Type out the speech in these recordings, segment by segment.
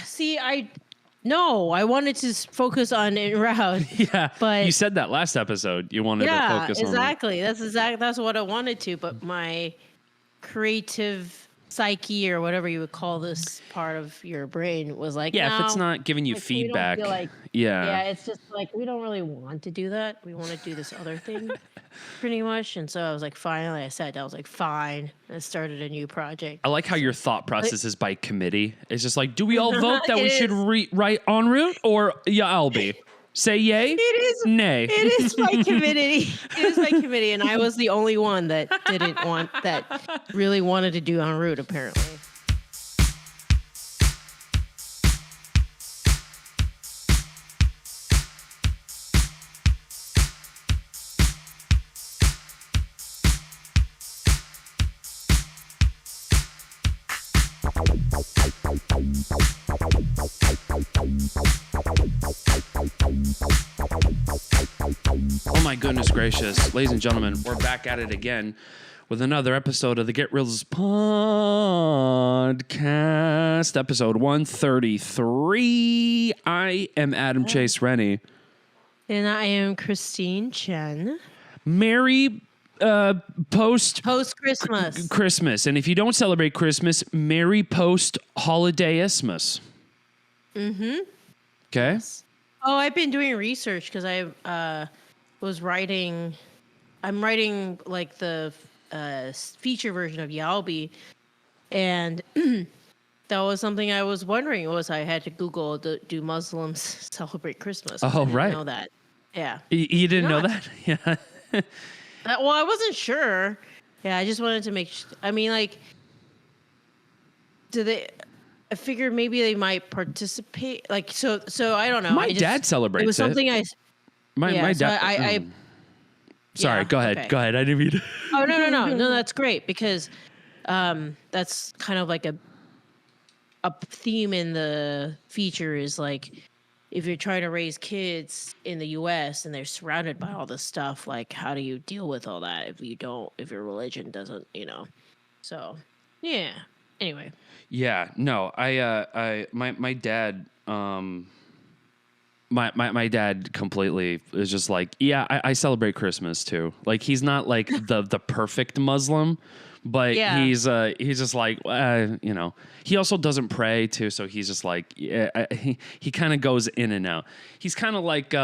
See, no, I wanted to focus on en route. Yeah, but you said that last episode. You wanted to focus on exactly. That's what I wanted to. But my creative psyche, or whatever you would call this part of your brain, was like, yeah, no, if it's not giving you like, feedback, we don't feel like, yeah, it's just like we don't really want to do that. We want to do this other thing, pretty much. And so I was like, finally, I sat down. I was like, fine. I started a new project. I like how your thought process is by committee. It's just like, do we all vote that we should write en route, or I'll be? Say yay? It is. Nay. It is by committee. It is by committee, and I was the only one that really wanted to do en route, apparently. Oh my goodness gracious. Ladies and gentlemen, we're back at it again with another episode of the Get Reelisms Podcast, episode 133. I am Adam Chase Rani. And I am Christine Chen. Merry Post-Christmas. Christmas. And if you don't celebrate Christmas, Merry post-holiday-ismas. Mm-hmm. Okay? Oh, I've been doing research because I'm writing like the feature version of Yalbi, and that was something I was wondering. I had to Google, do Muslims celebrate Christmas? Oh, right. I didn't know that. Yeah. You didn't know that? Yeah. Well, I wasn't sure. Yeah, I just wanted to make I mean, like, I figured maybe they might participate. Like, so I don't know. My dad celebrates it. It was something My dad. Sorry, yeah, go ahead. okay. Go ahead. I didn't mean to. Oh, no, that's great, because that's kind of like a theme in the feature, is like, if you're trying to raise kids in the US and they're surrounded by all this stuff, like, how do you deal with all that if your religion doesn't, so yeah. Anyway. Yeah, no, my dad, my dad completely is just like, yeah, I celebrate Christmas too. Like, he's not like the perfect Muslim, but yeah. he's just like, he also doesn't pray too. So he's just like, yeah, he kind of goes in and out. He's kind of like,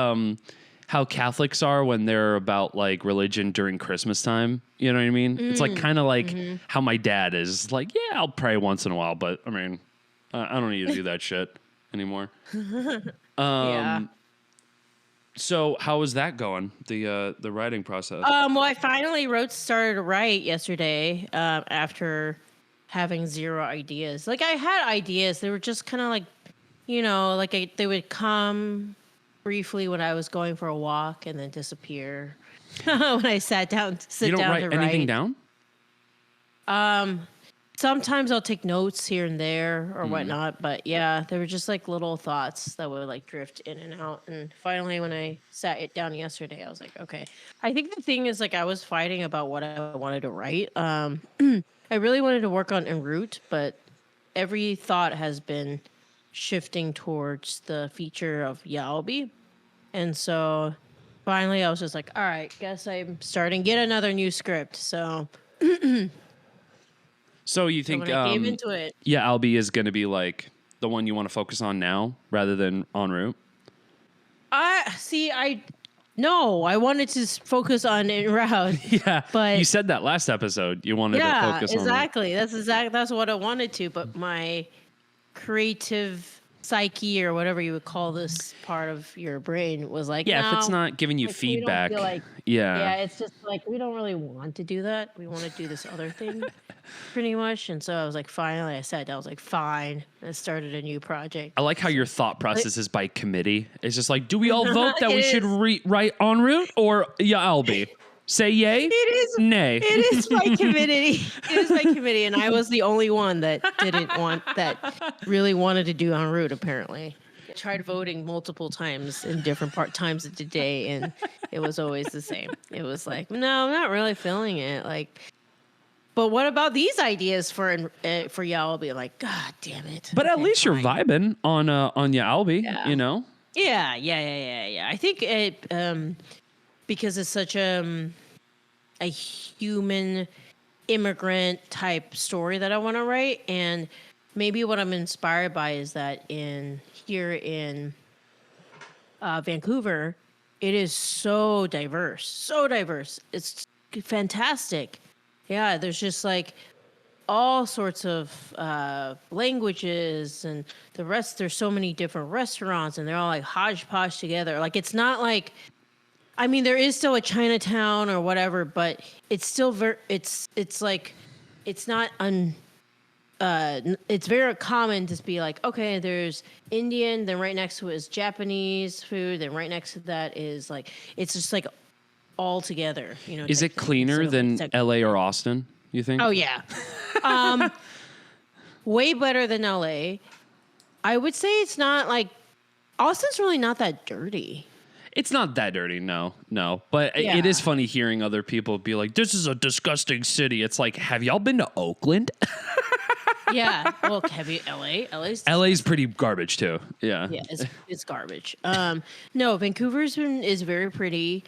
how Catholics are when they're about like religion during Christmas time. You know what I mean? It's like kind of like how my dad is. Like, yeah, I'll pray once in a while, but I mean, I don't need to do that shit anymore. Yeah. So how was that going? The writing process? Well, I finally started to write yesterday, after having zero ideas. Like, I had ideas. They were just kind of like, they would come briefly when I was going for a walk and then disappear when I sat down you don't down write to anything write. down? Sometimes I'll take notes here and there or whatnot, but yeah, they were just like little thoughts that would like drift in and out. And finally, when I sat it down yesterday, I was like, okay. I think the thing is, like, I was fighting about what I wanted to write. I really wanted to work on en route, but every thought has been shifting towards the feature of Yalbi. And so finally I was just like, all right, guess I'm starting, get another new script. So So you think when I came into it. Yeah, Albi is going to be like the one you want to focus on now rather than en route? No, I wanted to focus on en route. Yeah, but you said that last episode. You wanted to focus on exactly. That's what I wanted to. But my creative psyche, or whatever you would call this part of your brain, was like, yeah, no, if it's not giving you like, feedback, yeah, it's just like we don't really want to do that. We want to do this other thing, pretty much. And so I was like, finally, I sat down. I was like, fine. I started a new project. I like how your thought process is by committee. It's just like, do we all vote that we should write en route, or I'll be? Say yay? It is. Nay. It is by committee. It is by committee, and I was the only one that really wanted to do en route, apparently. I tried voting multiple times in different times of the day, and it was always the same. It was like, no, I'm not really feeling it. Like, but what about these ideas for y'all? I'll be like, God damn it. But at Okay, least you're fine. vibing on your Albie, Yeah. you know? Yeah. I think it because it's such a human immigrant type story that I want to write, and maybe what I'm inspired by is that here in Vancouver, it is so diverse. It's fantastic. Yeah, there's just like all sorts of languages and there's so many different restaurants and they're all like hodgepodge together. Like it's not like, I mean, there is still a Chinatown or whatever, but it's still it's like, it's not it's very common to be like, okay, there's Indian, then right next to it is Japanese food, then right next to that is like, it's just like all together, you know. Is it cleaner than LA or Austin, you think? Oh yeah. Way better than LA. I would say it's not like, Austin's really not that dirty. It's not that dirty, no. But it is funny hearing other people be like, this is a disgusting city. It's like, have y'all been to Oakland? Yeah. Well, heavy LA's pretty garbage too. Yeah. Yeah, it's garbage. No, is very pretty.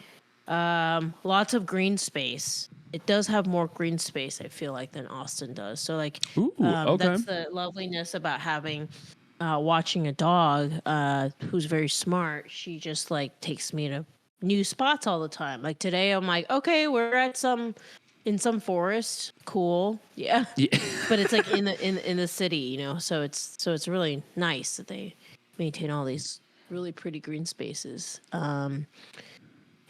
Lots of green space. It does have more green space, I feel like, than Austin does. So like, okay. That's the loveliness about having watching a dog who's very smart. She just like takes me to new spots all the time. Like today, I'm like, okay, we're at in some forest. Cool, yeah. But it's like in the city, you know. So it's really nice that they maintain all these really pretty green spaces.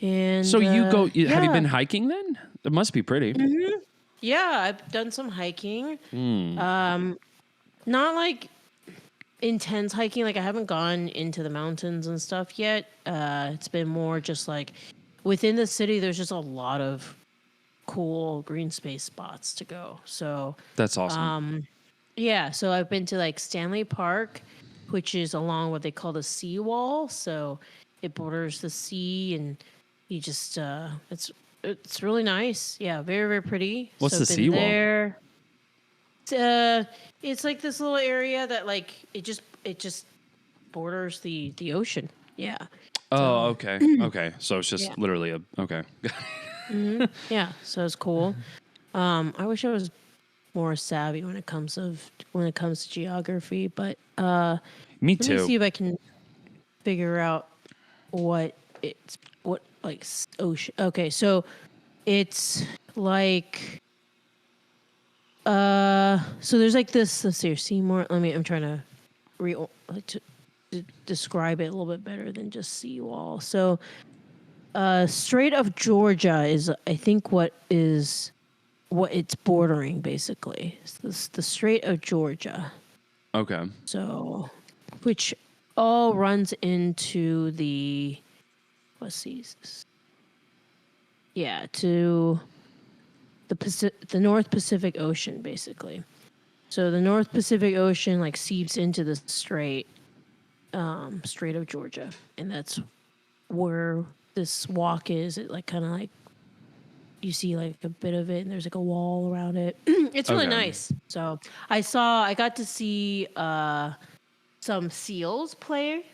And so you go? Have you been hiking then? It must be pretty. Mm-hmm. Yeah, I've done some hiking. Not like intense hiking. Like I haven't gone into the mountains and stuff yet. It's been more just like within the city. There's just a lot of cool green space spots to go. So that's awesome. Yeah. So I've been to like Stanley Park, which is along what they call the seawall. So it borders the sea, and you just it's really nice. Yeah, very very pretty. What's the seawall? There. It's like this little area that like it just borders the ocean. Yeah. Oh, okay. Okay. So it's just literally okay. Mm-hmm. Yeah. So it's cool. I wish I was more savvy when it comes to geography, but me too. Let me see if I can figure out what like ocean. Okay, so it's like so there's like this. Let's see, Seymour. I'm trying to describe it a little bit better than just seawall. So Strait of Georgia is, I think, what it's bordering basically. It's the Strait of Georgia. Okay. So, which all runs into the, let's see, yeah, to the North Pacific Ocean, basically. So the North Pacific Ocean like seeps into the Strait of Georgia, and that's where this walk is. It like kind of like you see like a bit of it, and there's like a wall around it. It's really nice. So I got to see some seals play.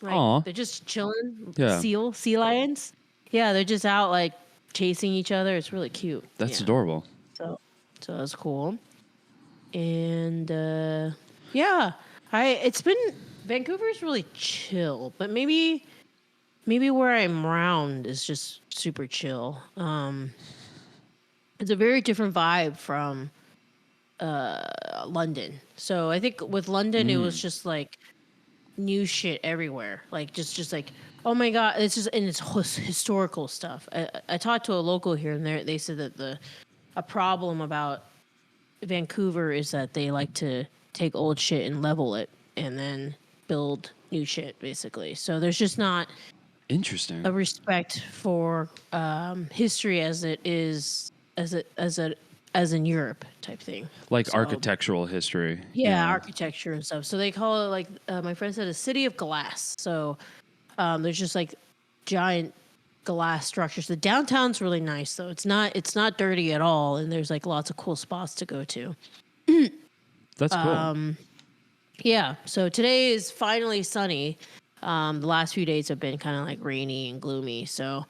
Like they're just chilling. Yeah. Sea lions. Yeah, they're just out like chasing each other. It's really cute. That's adorable. So that's cool. And it's been Vancouver's really chill, but maybe where I'm around is just super chill. It's a very different vibe from London. So I think with London, it was just like new shit everywhere. Like just like, oh my God, it's just, and it's historical stuff. I talked to a local here, and they said that a problem about Vancouver is that they like to take old shit and level it and then build new shit, basically. So there's just not interesting a respect for history as it is as in Europe type thing, like architectural history. Yeah, architecture and stuff. So they call it, like my friend said, a city of glass. So there's just like giant glass structures. The downtown's really nice though. It's not dirty at all, and there's like lots of cool spots to go to. That's cool. Yeah. So today is finally sunny. The last few days have been kind of like rainy and gloomy. So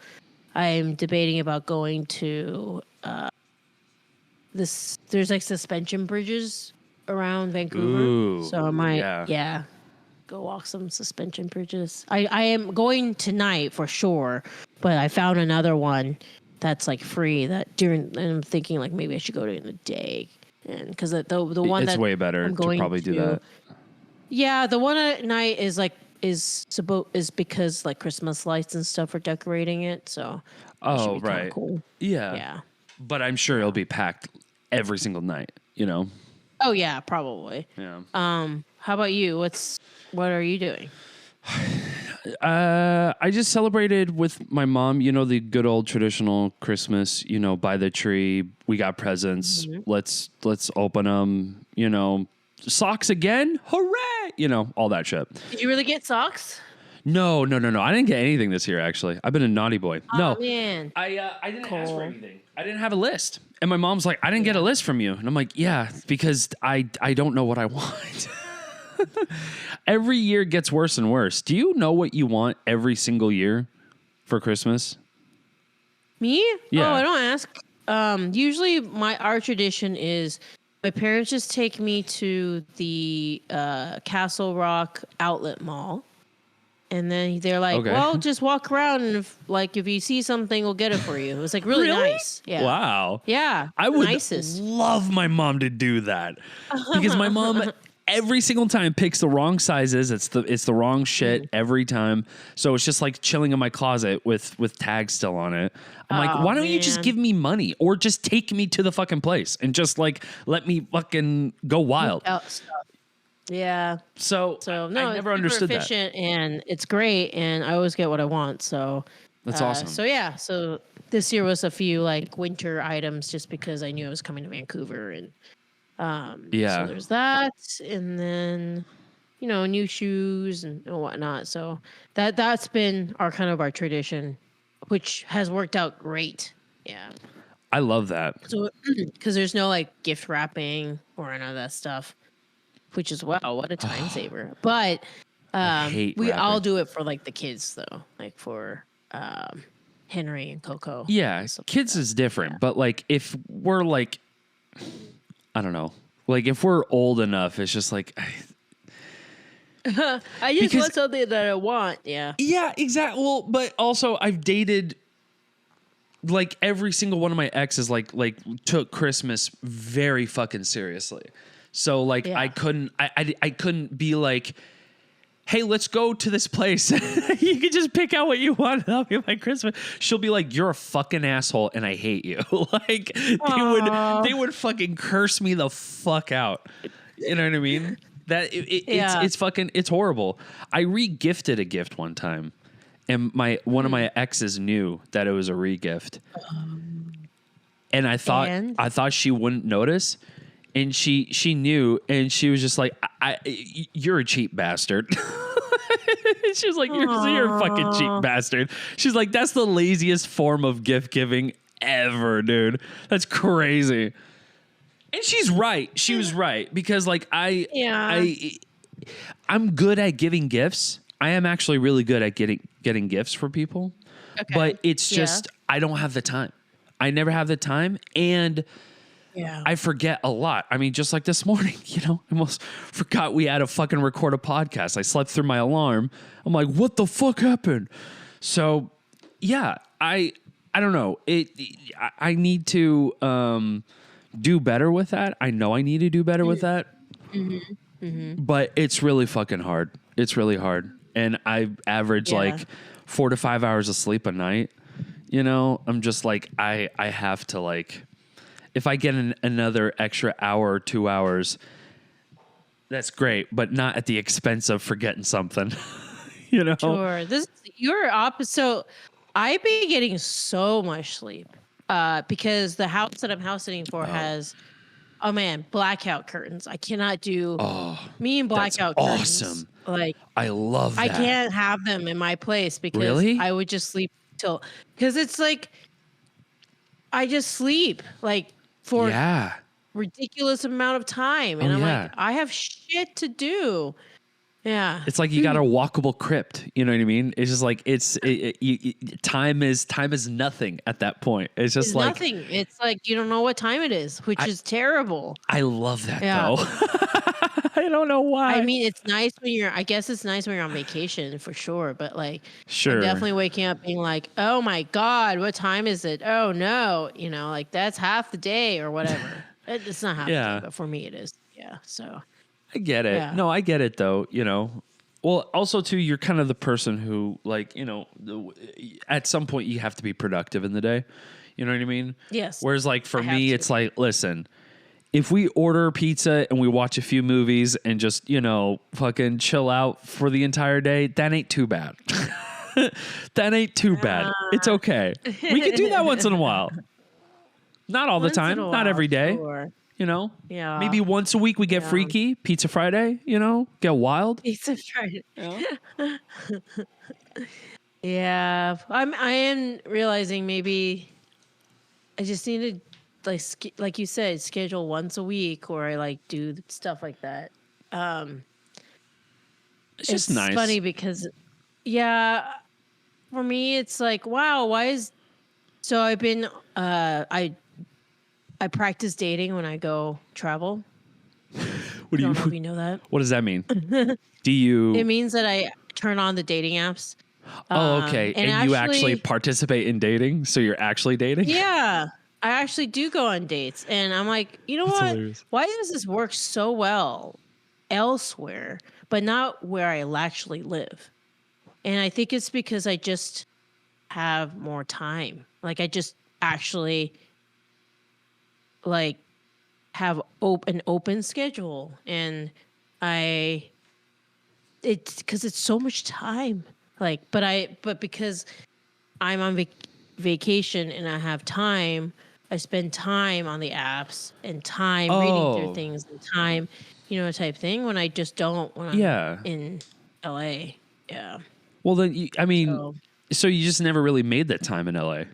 I'm debating about going to there's like suspension bridges around Vancouver. Ooh, so I might go walk some suspension bridges. I am going tonight for sure, but I found another one that's like free and I'm thinking like maybe I should go during the day. And because the one it's that way better I'm to going probably do that. Yeah, the one at night is because like Christmas lights and stuff are decorating it. So it should be kinda cool. Yeah. But I'm sure it'll be packed every single night, you know? Oh yeah, probably. Yeah. How about you? What are you doing? I just celebrated with my mom, you know, the good old traditional Christmas, you know, by the tree. We got presents. Mm-hmm. Let's open them, you know, socks again. Hooray. You know, all that shit. Did you really get socks? No. I didn't get anything this year, actually. I've been a naughty boy. No. Oh, man. I didn't ask for anything. I didn't have a list. And my mom's like, I didn't get a list from you. And I'm like, yeah, because I don't know what I want. Every year gets worse and worse. Do you know what you want every single year for Christmas? Me? Yeah. Oh, I don't ask. Usually our tradition is my parents just take me to the Castle Rock outlet mall. And then they're like, Okay. well, just walk around and if you see something, we'll get it for you. It was like really nice. Yeah. Wow. Yeah. I would nicest. love my mom to do that because my mom every single time picks the wrong sizes. It's the wrong shit every time. So it's just like chilling in my closet with tags still on it. I'm like, why don't you just give me money or just take me to the fucking place and just like let me fucking go wild. Yeah. So no, I never it's understood super efficient and it's great and I always get what I want. So that's awesome. So this year was a few like winter items just because I knew I was coming to Vancouver and so there's that and then new shoes and whatnot. So that's been our tradition, which has worked out great. Yeah. I love that. So because there's no like gift wrapping or any of that stuff. Which is what a time saver. But we all do it for like the kids though, like for Henry and Coco. Yeah, kids is different, but like if we're like, I don't know, like if we're old enough, it's just like I just want something that I want. Yeah. Yeah, exactly. Well, but also I've dated like every single one of my exes like took Christmas very fucking seriously. So like I couldn't be like, hey, let's go to this place. You can just pick out what you want. That'll be my Christmas. She'll be like, you're a fucking asshole and I hate you. Like they would fucking curse me the fuck out. You know what I mean? That it's horrible. I re-gifted a gift one time and one of my exes knew that it was a re-gift. And I thought she wouldn't notice. And she knew, and she was just like, "You're a cheap bastard." She was like, "You're a fucking cheap bastard." She's like, "That's the laziest form of gift giving ever, dude. That's crazy." And she's right. She was right because, like, I'm good at giving gifts. I am actually really good at getting gifts for people, but it's just I don't have the time. I never have the time, and I forget a lot. I mean, just like this morning, I almost forgot we had to fucking record a podcast. I slept through my alarm. I'm like, what the fuck happened? So, yeah, I don't know. I need to do better with that. I know I need to do better with that. Mm-hmm. Mm-hmm. But it's really fucking hard. It's really hard. And I average like 4 to 5 hours of sleep a night. I'm just like, I have to like... If I get another extra hour or 2 hours, that's great, but not at the expense of forgetting something. Sure. You're opposite. So I've been getting so much sleep because the house that I'm house sitting for has, blackout curtains. I cannot do me and blackout curtains. Awesome. Like I love that. I can't have them in my place because I would just sleep. till, because it's like I just sleep like for ridiculous amount of time, and I'm like, I have shit to do. Yeah, it's like you got a walkable crypt. You know what I mean? It's just like time is nothing at that point. It's just like nothing. It's like you don't know what time it is, which is terrible. I love that though. I don't know why. I mean, it's nice when I guess it's nice when you're on vacation for sure, but like, sure, I'm definitely waking up being like, oh my God, what time is it? Oh no, like that's half the day or whatever. It's not half the day, but for me it is. Yeah, so. I get it. Yeah. No, I get it though, Well, also too, you're kind of the person who like, at some point you have to be productive in the day. You know what I mean? Yes. Whereas like for me, it's like, listen, if we order pizza and we watch a few movies and just, fucking chill out for the entire day, that ain't too bad. That ain't too bad. It's okay. We can do that once in a while. Not all the time. Not every day. Sure. Yeah. Maybe once a week we get freaky. Pizza Friday, get wild. Pizza Friday. Yeah. I am realizing maybe I just need to like you said, schedule once a week, or I like do stuff like that. It's just nice. Funny because for me it's like, wow, so I've been I practice dating when I go travel. What do you know if you know that? What does that mean? Do you? It means that I turn on the dating apps. Oh, okay. And you actually participate in dating? So you're actually dating? Yeah. I actually do go on dates. And I'm like, you know what? Hilarious. Why does this work so well elsewhere, but not where I actually live? And I think it's because I just have more time. Like I just actually like have an open schedule, and it's because it's so much time. Like, but because I'm on vacation and I have time, I spend time on the apps and time reading through things and time, type thing, when I just don't when I'm in LA. Yeah. Well, then, so you just never really made that time in LA.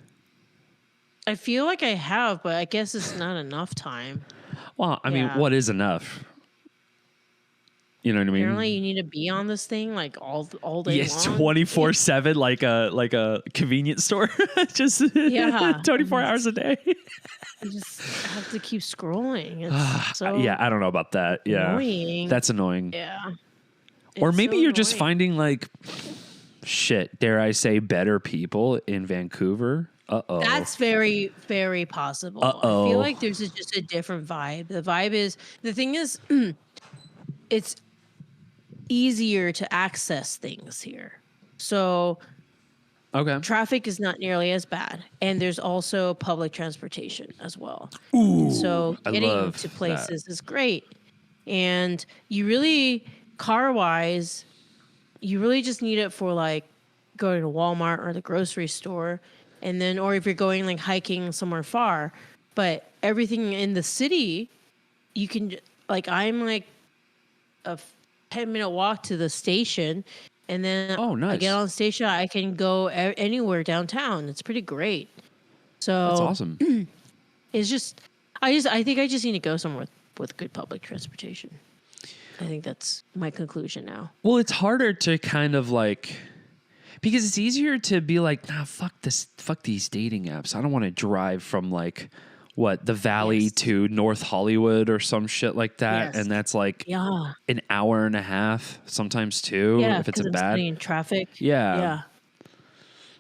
I feel like I have, but I guess it's not enough time. Well, I mean, what is enough? You know what I mean? Apparently, you need to be on this thing like all day long. Yes, 24/7, like a convenience store. Just 24 hours a day. You just have to keep scrolling. It's so I don't know about that. Yeah, annoying. That's annoying. Yeah. Or maybe you're just finding like, dare I say, better people in Vancouver. Uh-oh. That's very, very possible. Uh-oh. I feel like there's just a different vibe. The thing is, it's easier to access things here. So traffic is not nearly as bad. And there's also public transportation as well. Ooh, so getting to places is great. And you really, car-wise, you really just need it for like going to Walmart or the grocery store. And then, or if you're going like hiking somewhere far, but everything in the city, you can like, I'm like a 10-minute walk to the station, and then I get on the station, I can go anywhere downtown. It's pretty great. So that's awesome. It's just, I think I just need to go somewhere with good public transportation. I think that's my conclusion now. Well, it's harder to kind of like, because it's easier to be like, nah, fuck these dating apps. I don't want to drive from like the Valley to North Hollywood or some shit like that. Yes. And that's like an hour and a half, sometimes two, if it's a bad in traffic. Yeah.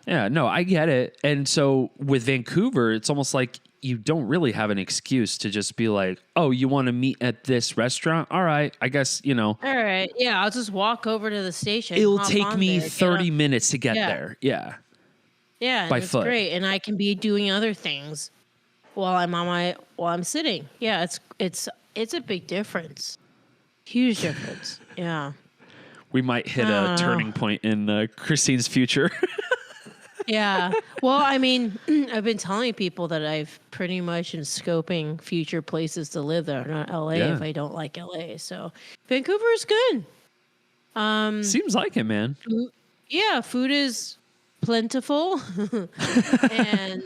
No, I get it. And so with Vancouver, it's almost like you don't really have an excuse to just be like, oh, you want to meet at this restaurant? All right, I guess, All right. Yeah, I'll just walk over to the station. It'll take me 30 minutes to get there. Yeah. Yeah, by foot. Great. And I can be doing other things while I'm sitting. Yeah, it's a big difference. Huge difference. Yeah. We might hit a turning point in Christine's future. Yeah. Well, I mean, I've been telling people that I've pretty much been scoping future places to live that are not LA if I don't like LA. So Vancouver is good. Seems like it, man. Yeah, food is plentiful. And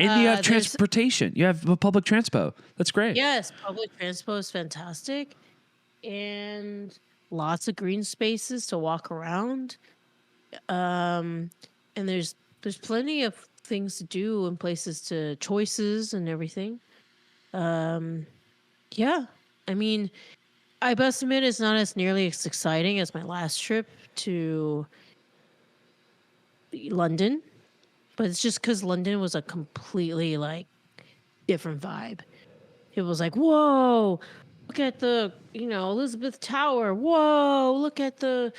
And you have there's transportation. You have a public transpo. That's great. yes, public transport is fantastic, and lots of green spaces to walk around. And there's plenty of things to do and places to choices and everything. Yeah, I mean, I must admit it's not as nearly as exciting as my last trip to London, but it's just because London was a completely like different vibe. It was like, whoa, look at the, Elizabeth Tower. Whoa, look at the,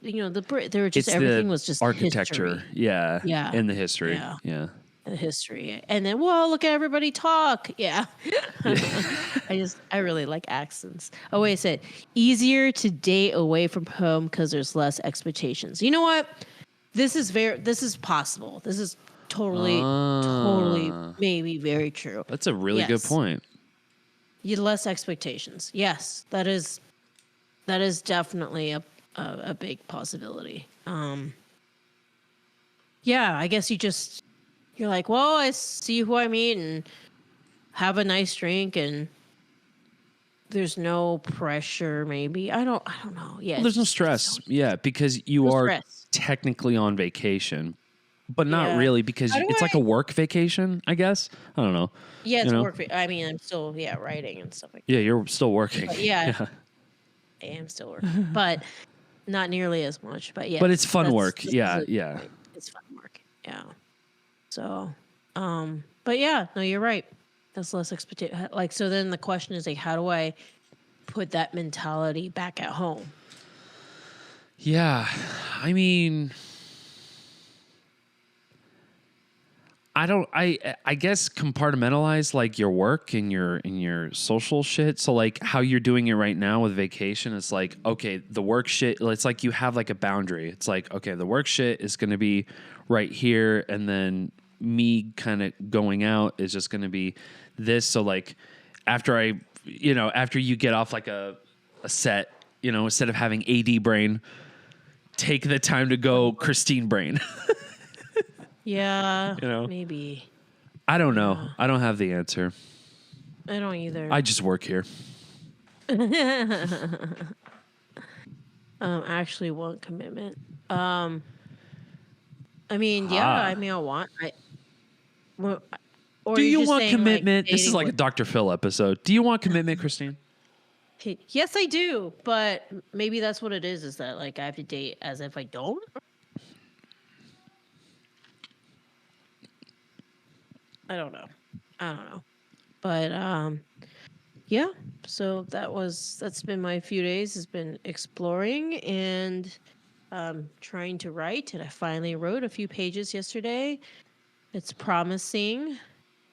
they were just, It's everything the was just architecture. history. Yeah. Yeah. And the history. Yeah. Yeah. The history. And then, whoa, look at everybody talk. Yeah. I really like accents. Oh, wait, it said, easier to date away from home because there's less expectations. You know what? This is possible. This is totally, maybe very true. That's a really good point. You less expectations. Yes, that is definitely a big possibility. Yeah, I guess you're like, well, I see who I meet and have a nice drink, and there's no pressure. Maybe I don't know. Yeah, Well, there's no stress. Yeah, because you No are stress. technically on vacation, but not Yeah. really because How do it's like a work vacation, I guess. I don't know. Yeah, it's you know? work. I mean, I'm still writing and stuff like that. Yeah, you're still working. But yeah. I am still working, but not nearly as much. But yeah, But it's fun work. Yeah, yeah. It's fun work. Yeah. So, but yeah, no, you're right. That's less expectation. Like, so then the question is like, how do I put that mentality back at home? Yeah, I mean, I guess compartmentalize like your work and your social shit. So like how you're doing it right now with vacation, it's like, okay, the work shit, it's like you have like a boundary. It's like, okay, the work shit is going to be right here, and then me kind of going out is just going to be this. So like after you get off like a set, instead of having AD brain, take the time to go Christine brain. Yeah, maybe. I don't know. I don't have the answer. I don't either. I just work here. Actually want commitment. I mean, yeah, I mean, Do you want commitment? This is like a Dr. Phil episode. Do you want commitment, Christine? Yes, I do, but maybe that's what it is that like I have to date as if I don't. I don't know. But yeah, so that's been my few days, has been exploring and trying to write, and I finally wrote a few pages yesterday. It's promising.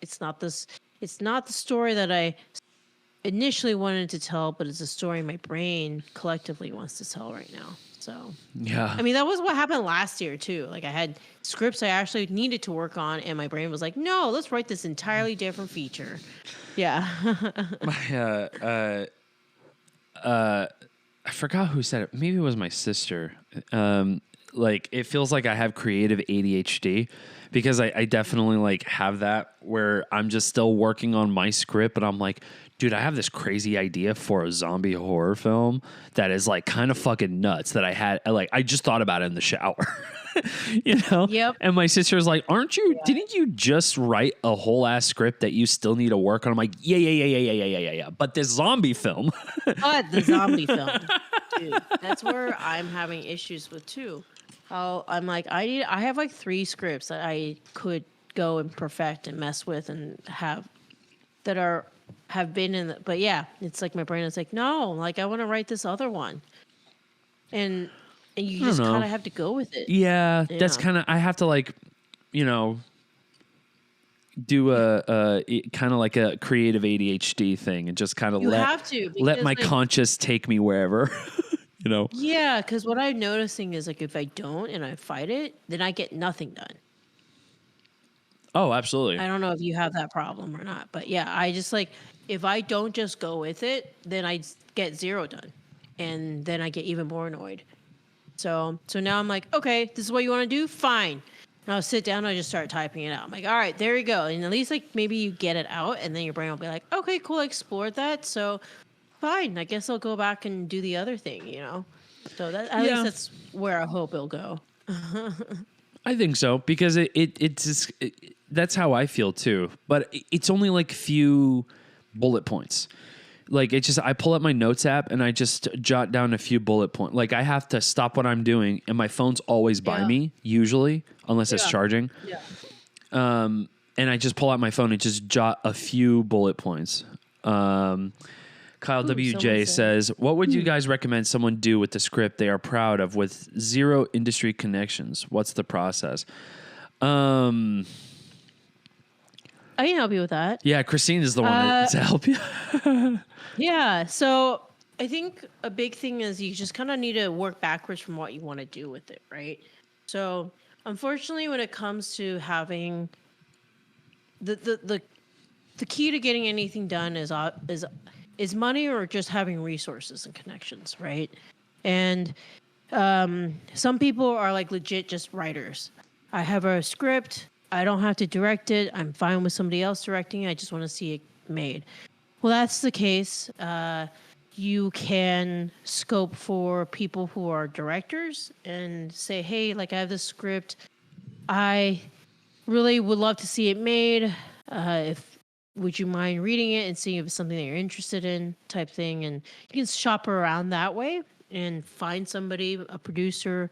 It's not the story that I initially wanted to tell, but it's a story my brain collectively wants to tell right now. So yeah, I mean, that was what happened last year too. Like I had scripts I actually needed to work on, and my brain was like, "No, let's write this entirely different feature." Yeah. I forgot who said it. Maybe it was my sister. Like it feels like I have creative ADHD because I definitely like have that where I'm just still working on my script, but I'm like, dude, I have this crazy idea for a zombie horror film that is like kind of fucking nuts that I just thought about it in the shower. Yep. And my sister's like, didn't you just write a whole ass script that you still need to work on? I'm like, yeah. But this zombie film. But the zombie film. Dude, that's where I'm having issues with too. I'm like, I have like 3 scripts that I could go and perfect and mess with and have been in the, but yeah, it's like my brain is like, no, like I want to write this other one. And you just kind of have to go with it. Yeah, that's kind of, I have to like, do a kind of like a creative ADHD thing and just kind of let my conscious take me wherever, Yeah, because what I'm noticing is like if I don't and I fight it, then I get nothing done. Oh, absolutely. I don't know if you have that problem or not, but yeah, I just like, if I don't just go with it, then I get 0 done. And then I get even more annoyed. So now I'm like, okay, this is what you want to do? Fine. And I'll sit down and I just start typing it out. I'm like, all right, there you go. And at least like maybe you get it out and then your brain will be like, okay, cool, I explored that. So fine, I guess I'll go back and do the other thing, you know? So that at least that's where I hope it'll go. I think so, because it's just, that's how I feel too. But it's only like few bullet points. Like it's just, I pull up my notes app and I just jot down a few bullet points. Like I have to stop what I'm doing and my phone's always by me, usually, unless it's charging. Yeah. And I just pull out my phone and just jot a few bullet points. Kyle WJ says, what would you guys recommend someone do with the script they are proud of with zero industry connections? What's the process? I can help you with that. Yeah, Christine is the one to help you. Yeah, so I think a big thing is you just kind of need to work backwards from what you want to do with it, right? So unfortunately, when it comes to having the key to getting anything done is money or just having resources and connections, right? And some people are like legit just writers. I have a script. I don't have to direct it. I'm fine with somebody else directing it. I just want to see it made. Well, that's the case. You can scope for people who are directors and say, hey, like I have this script. I really would love to see it made. Would you mind reading it and seeing if it's something that you're interested in, type thing? And you can shop around that way and find somebody, a producer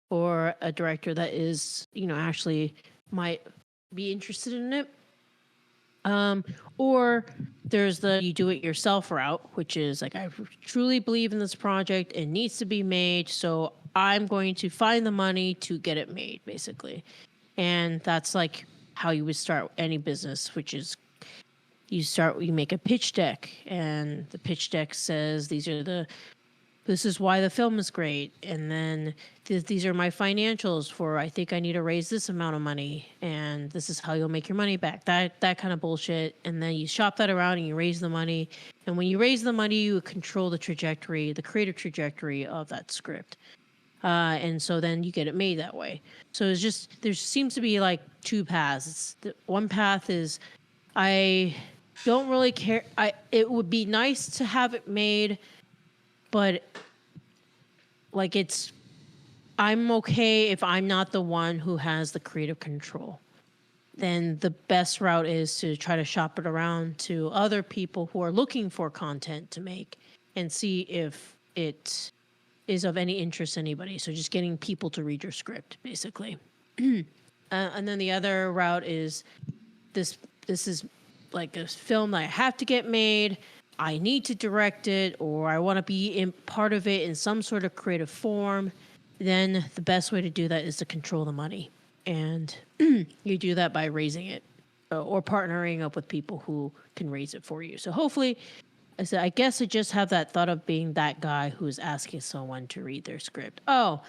or a director that is, actually might be interested in it. Or there's the you do it yourself route, which is like, I truly believe in this project. It needs to be made. So I'm going to find the money to get it made, basically. And that's like how you would start any business, which is you make a pitch deck, and the pitch deck says this is why the film is great, and then these are my financials for I think I need to raise this amount of money, and this is how you'll make your money back. That kind of bullshit, and then you shop that around and you raise the money, and when you raise the money, you control the creative trajectory of that script, and so then you get it made that way. So it's just there seems to be like two paths. One path is I don't really care. It would be nice to have it made, but like I'm okay if I'm not the one who has the creative control. Then the best route is to try to shop it around to other people who are looking for content to make and see if it is of any interest to anybody. So just getting people to read your script, basically. And then the other route is this is like a film that I have to get made. I need to direct it, or I want to be in part of it in some sort of creative form. Then the best way to do that is to control the money. And you do that by raising it or partnering up with people who can raise it for you. So hopefully, I guess I just have that thought of being that guy who's asking someone to read their script. Oh,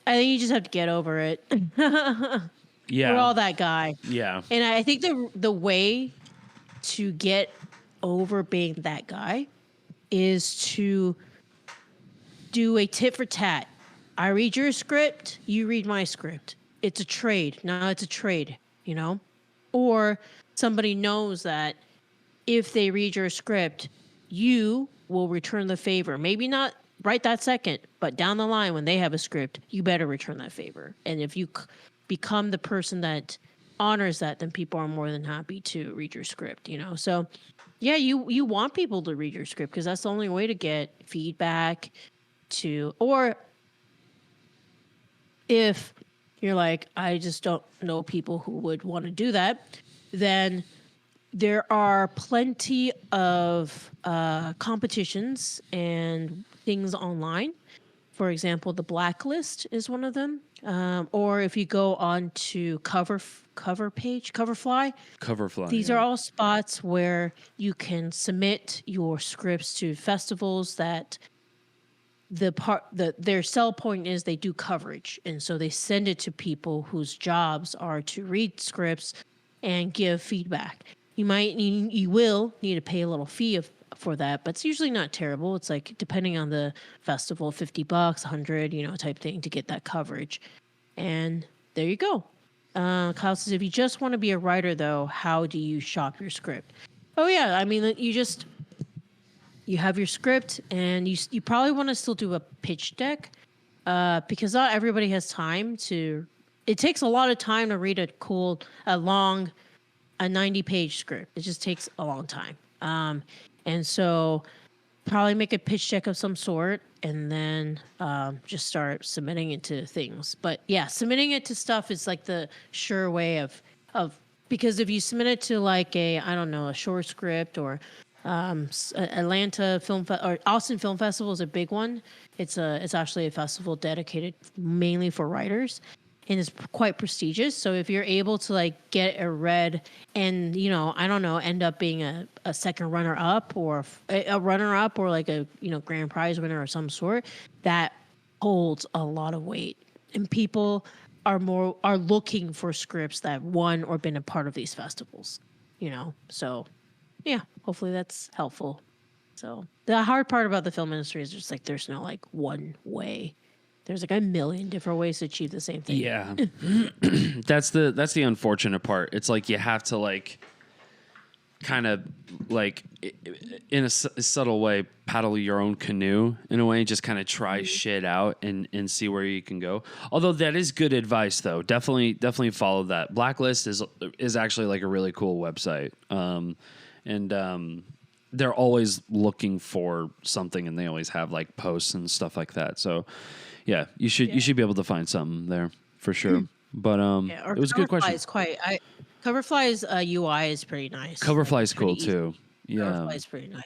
I think you just have to get over it. Yeah. We're all that guy. Yeah. And I think the way to get over being that guy is to do a tit for tat. I read your script, you read my script. It's a trade. Now it's a trade, Or somebody knows that if they read your script, you will return the favor. Maybe not right that second, but down the line when they have a script, you better return that favor. And if you become the person that honors that, then people are more than happy to read your script, So yeah, you want people to read your script because that's the only way to get feedback or if you're like, I just don't know people who would want to do that, then there are plenty of competitions and things online. For example, the Blacklist is one of them. Or if you go on to Coverfly. These are all spots where you can submit your scripts to festivals that their sell point is they do coverage. And so they send it to people whose jobs are to read scripts and give feedback. You will need to pay a little fee for that, but it's usually not terrible. It's like depending on the festival, $50, 100, type thing to get that coverage. And there you go. Kyle says, if you just want to be a writer, though, how do you shop your script? Oh yeah, I mean, you have your script, and you probably want to still do a pitch deck, because not everybody has time to. It takes a lot of time to read a long 90-page script. It just takes a long time. And so probably make a pitch deck of some sort, and then just start submitting it to things. But yeah, submitting it to stuff is like the sure way of because if you submit it to like a short script, or Atlanta or Austin Film Festival is a big one. It's actually a festival dedicated mainly for writers, and it's quite prestigious. So if you're able to like get it read and, end up being a second runner up, or a runner up, or like a, grand prize winner of some sort, that holds a lot of weight. And people are looking for scripts that won or been a part of these festivals, So yeah, hopefully that's helpful. So the hard part about the film industry is just like, there's no like one way. There's like a million different ways to achieve the same thing. Yeah. That's the unfortunate part. It's like you have to like kind of like in a subtle way paddle your own canoe in a way, just kind of try shit out and see where you can go. Although that is good advice though. Definitely follow that. Blacklist is actually like a really cool website. And they're always looking for something, and they always have like posts and stuff like that. So yeah, you should be able to find something there for sure. But it was a good question. Coverfly's UI is pretty nice. Coverfly's cool too. Yeah, Coverfly's pretty nice.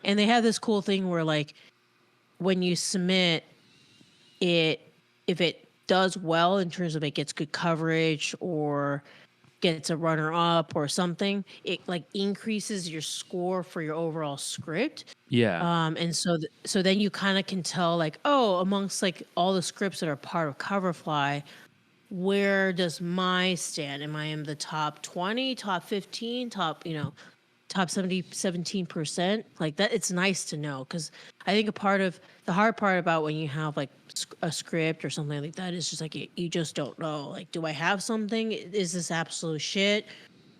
And they have this cool thing where like when you submit it, if it does well in terms of it gets good coverage or gets a runner up or something, it like increases your score for your overall script. Yeah. And so then you kind of can tell like, oh, amongst like all the scripts that are part of Coverfly, where does my stand? Am I in the top 20, top 15, top 17%? Like that, it's nice to know, because I think the hard part about when you have like a script or something like that is just like you just don't know. Like, do I have something? Is this absolute shit?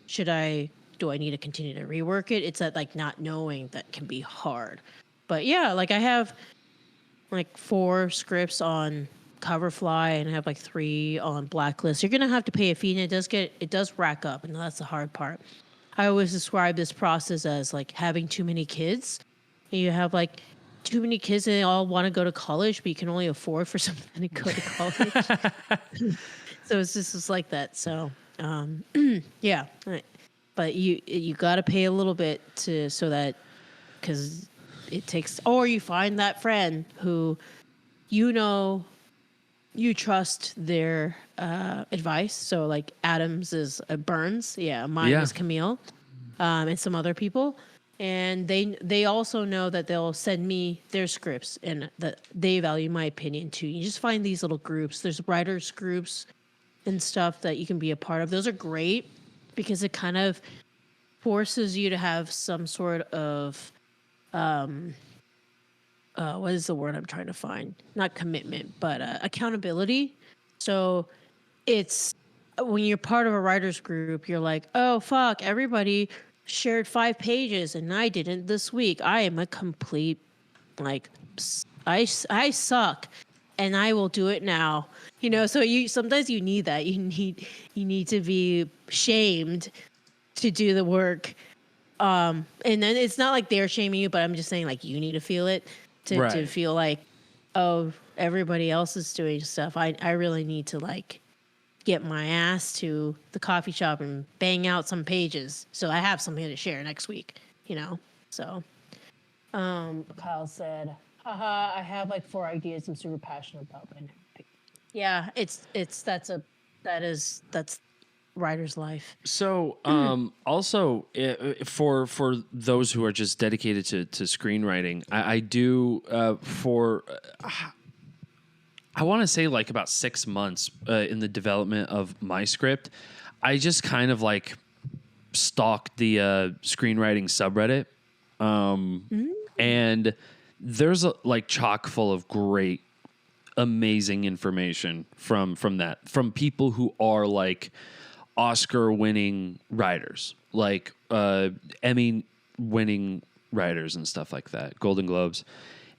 Do I need to continue to rework it? It's that like not knowing that can be hard. But yeah, like I have like 4 scripts on Coverfly, and I have like 3 on Blacklist. You're gonna have to pay a fee, and it does rack up, and that's the hard part. I always describe this process as like having too many kids. And you have like too many kids, and they all want to go to college, but you can only afford for someone to go to college. So it's like that. So yeah, but you got to pay a little bit because it takes, or you find that friend who you trust their advice. So like Adams is Burns. Yeah. Mine is Camille, and some other people. And they also know that they'll send me their scripts, and that they value my opinion too. You just find these little groups. There's writers groups and stuff that you can be a part of. Those are great because it kind of forces you to have some sort of what is the word I'm trying to find? Not commitment, but accountability. So it's when you're part of a writer's group, you're like, oh, fuck, everybody shared 5 pages and I didn't this week. I am a complete, like, I suck and I will do it now. So sometimes you need that. You need to be shamed to do the work. And then it's not like they're shaming you, but I'm just saying like you need to feel it. To feel like, oh, everybody else is doing stuff. I really need to like get my ass to the coffee shop and bang out some pages so I have something to share next week. So Kyle said, haha, I have like 4 ideas I'm super passionate about. Yeah, that's writer's life. So also for those who are just dedicated to screenwriting, I do I want to say like about 6 months in the development of my script, I just kind of like stalked the screenwriting subreddit And there's like chock full of great, amazing information from that, from people who are like Oscar winning writers, like Emmy winning writers and stuff like that, Golden Globes.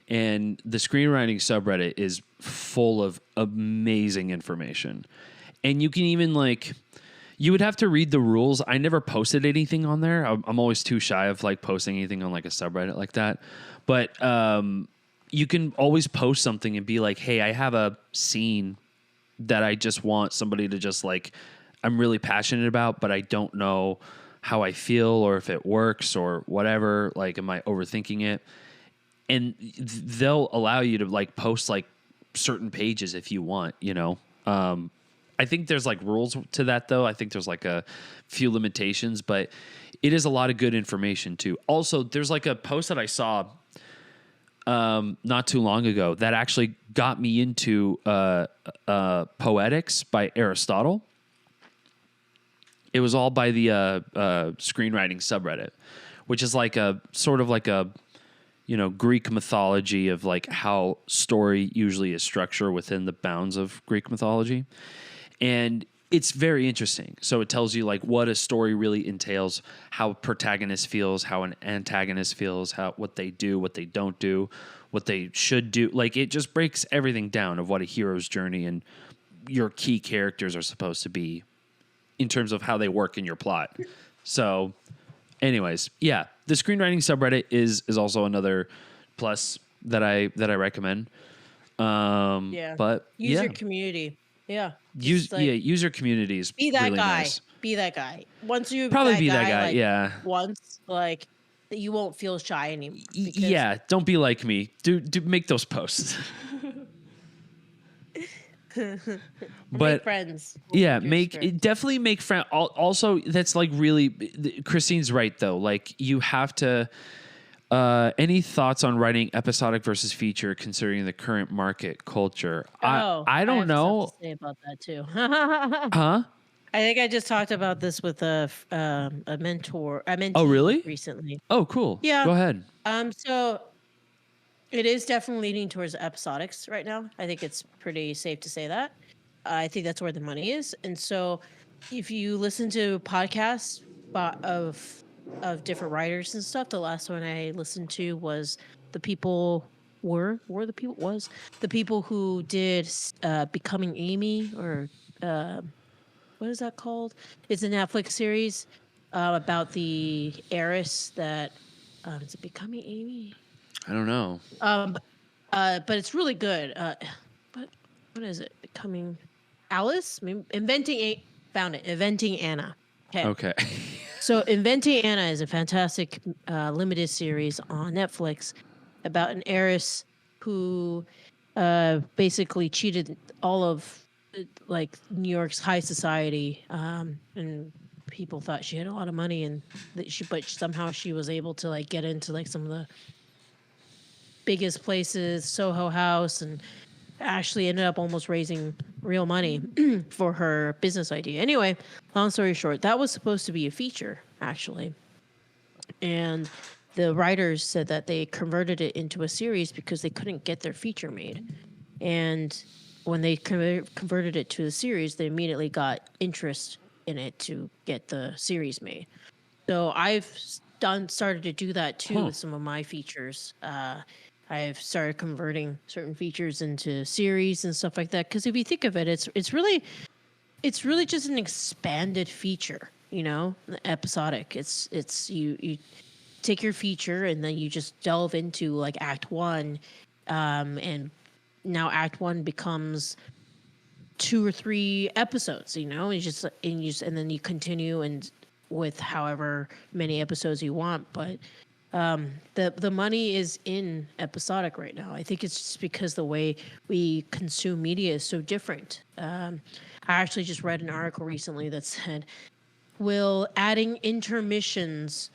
And the screenwriting subreddit is full of amazing information. And you can even like, you would have to read the rules. I never posted anything on there. I'm always too shy of like posting anything on like a subreddit like that. But you can always post something and be like, hey, I have a scene that I just want somebody to just like, I'm really passionate about, but I don't know how I feel or if it works or whatever. Like, am I overthinking it? And they'll allow you to like post like certain pages if you want, you know? I think there's like rules to that though. I think there's like a few limitations, but it is a lot of good information too. Also, there's like a post that I saw not too long ago that actually got me into Poetics by Aristotle. It was all by the screenwriting subreddit, which is like a sort of like a, you know, Greek mythology of like how story usually is structured within the bounds of Greek mythology. And it's very interesting. So it tells you like what a story really entails, how a protagonist feels, how an antagonist feels, how what they do, what they don't do, what they should do. Like it just breaks everything down of what a hero's journey and your key characters are supposed to be in terms of how they work in your plot. So anyways, yeah, the screenwriting subreddit is also another plus that I recommend. But user community. Yeah. User communities. Be that really guy. Nice. Be that guy. Once you probably be that guy. like, yeah. Once like you won't feel shy anymore. Yeah. Don't be like me. Do make those posts. But make friends. Yeah, definitely make friends. Also, that's like really. Christine's right though. Like you have to. Any thoughts on writing episodic versus feature, considering the current market culture? I don't know. Something to say about that too. Huh? I think I just talked about this with a mentor. I mentee Oh, really? recently. Oh, cool. Yeah. Go ahead. So it is definitely leaning towards episodics right now. I think it's pretty safe to say that. I think that's where the money is. And so if you listen to podcasts of different writers and stuff, the last one I listened to was the people who did Becoming Amy, or what is that called? It's a Netflix series about the heiress that is it Becoming Amy? I don't know. But it's really good. But what is it? Becoming Alice? Inventing Anna. Okay. So Inventing Anna is a fantastic limited series on Netflix about an heiress who basically cheated all of like New York's high society, and people thought she had a lot of money, and but somehow she was able to like get into like some of the biggest places, Soho House, and actually ended up almost raising real money for her business idea. Anyway, long story short, that was supposed to be a feature, actually. And the writers said that they converted it into a series because they couldn't get their feature made. And when they converted it to a series, they immediately got interest in it to get the series made. So I've started to do that too with some of my features. I've started converting certain features into series and stuff like that. Because if you think of it, it's really just an expanded feature, you know, episodic. It's you take your feature and then you just delve into like Act 1, and now Act 1 becomes 2 or 3 episodes, you know, and then you continue and with however many episodes you want, but. The money is in episodic right now. I think it's just because the way we consume media is so different. I actually just read an article recently that said, will adding intermissions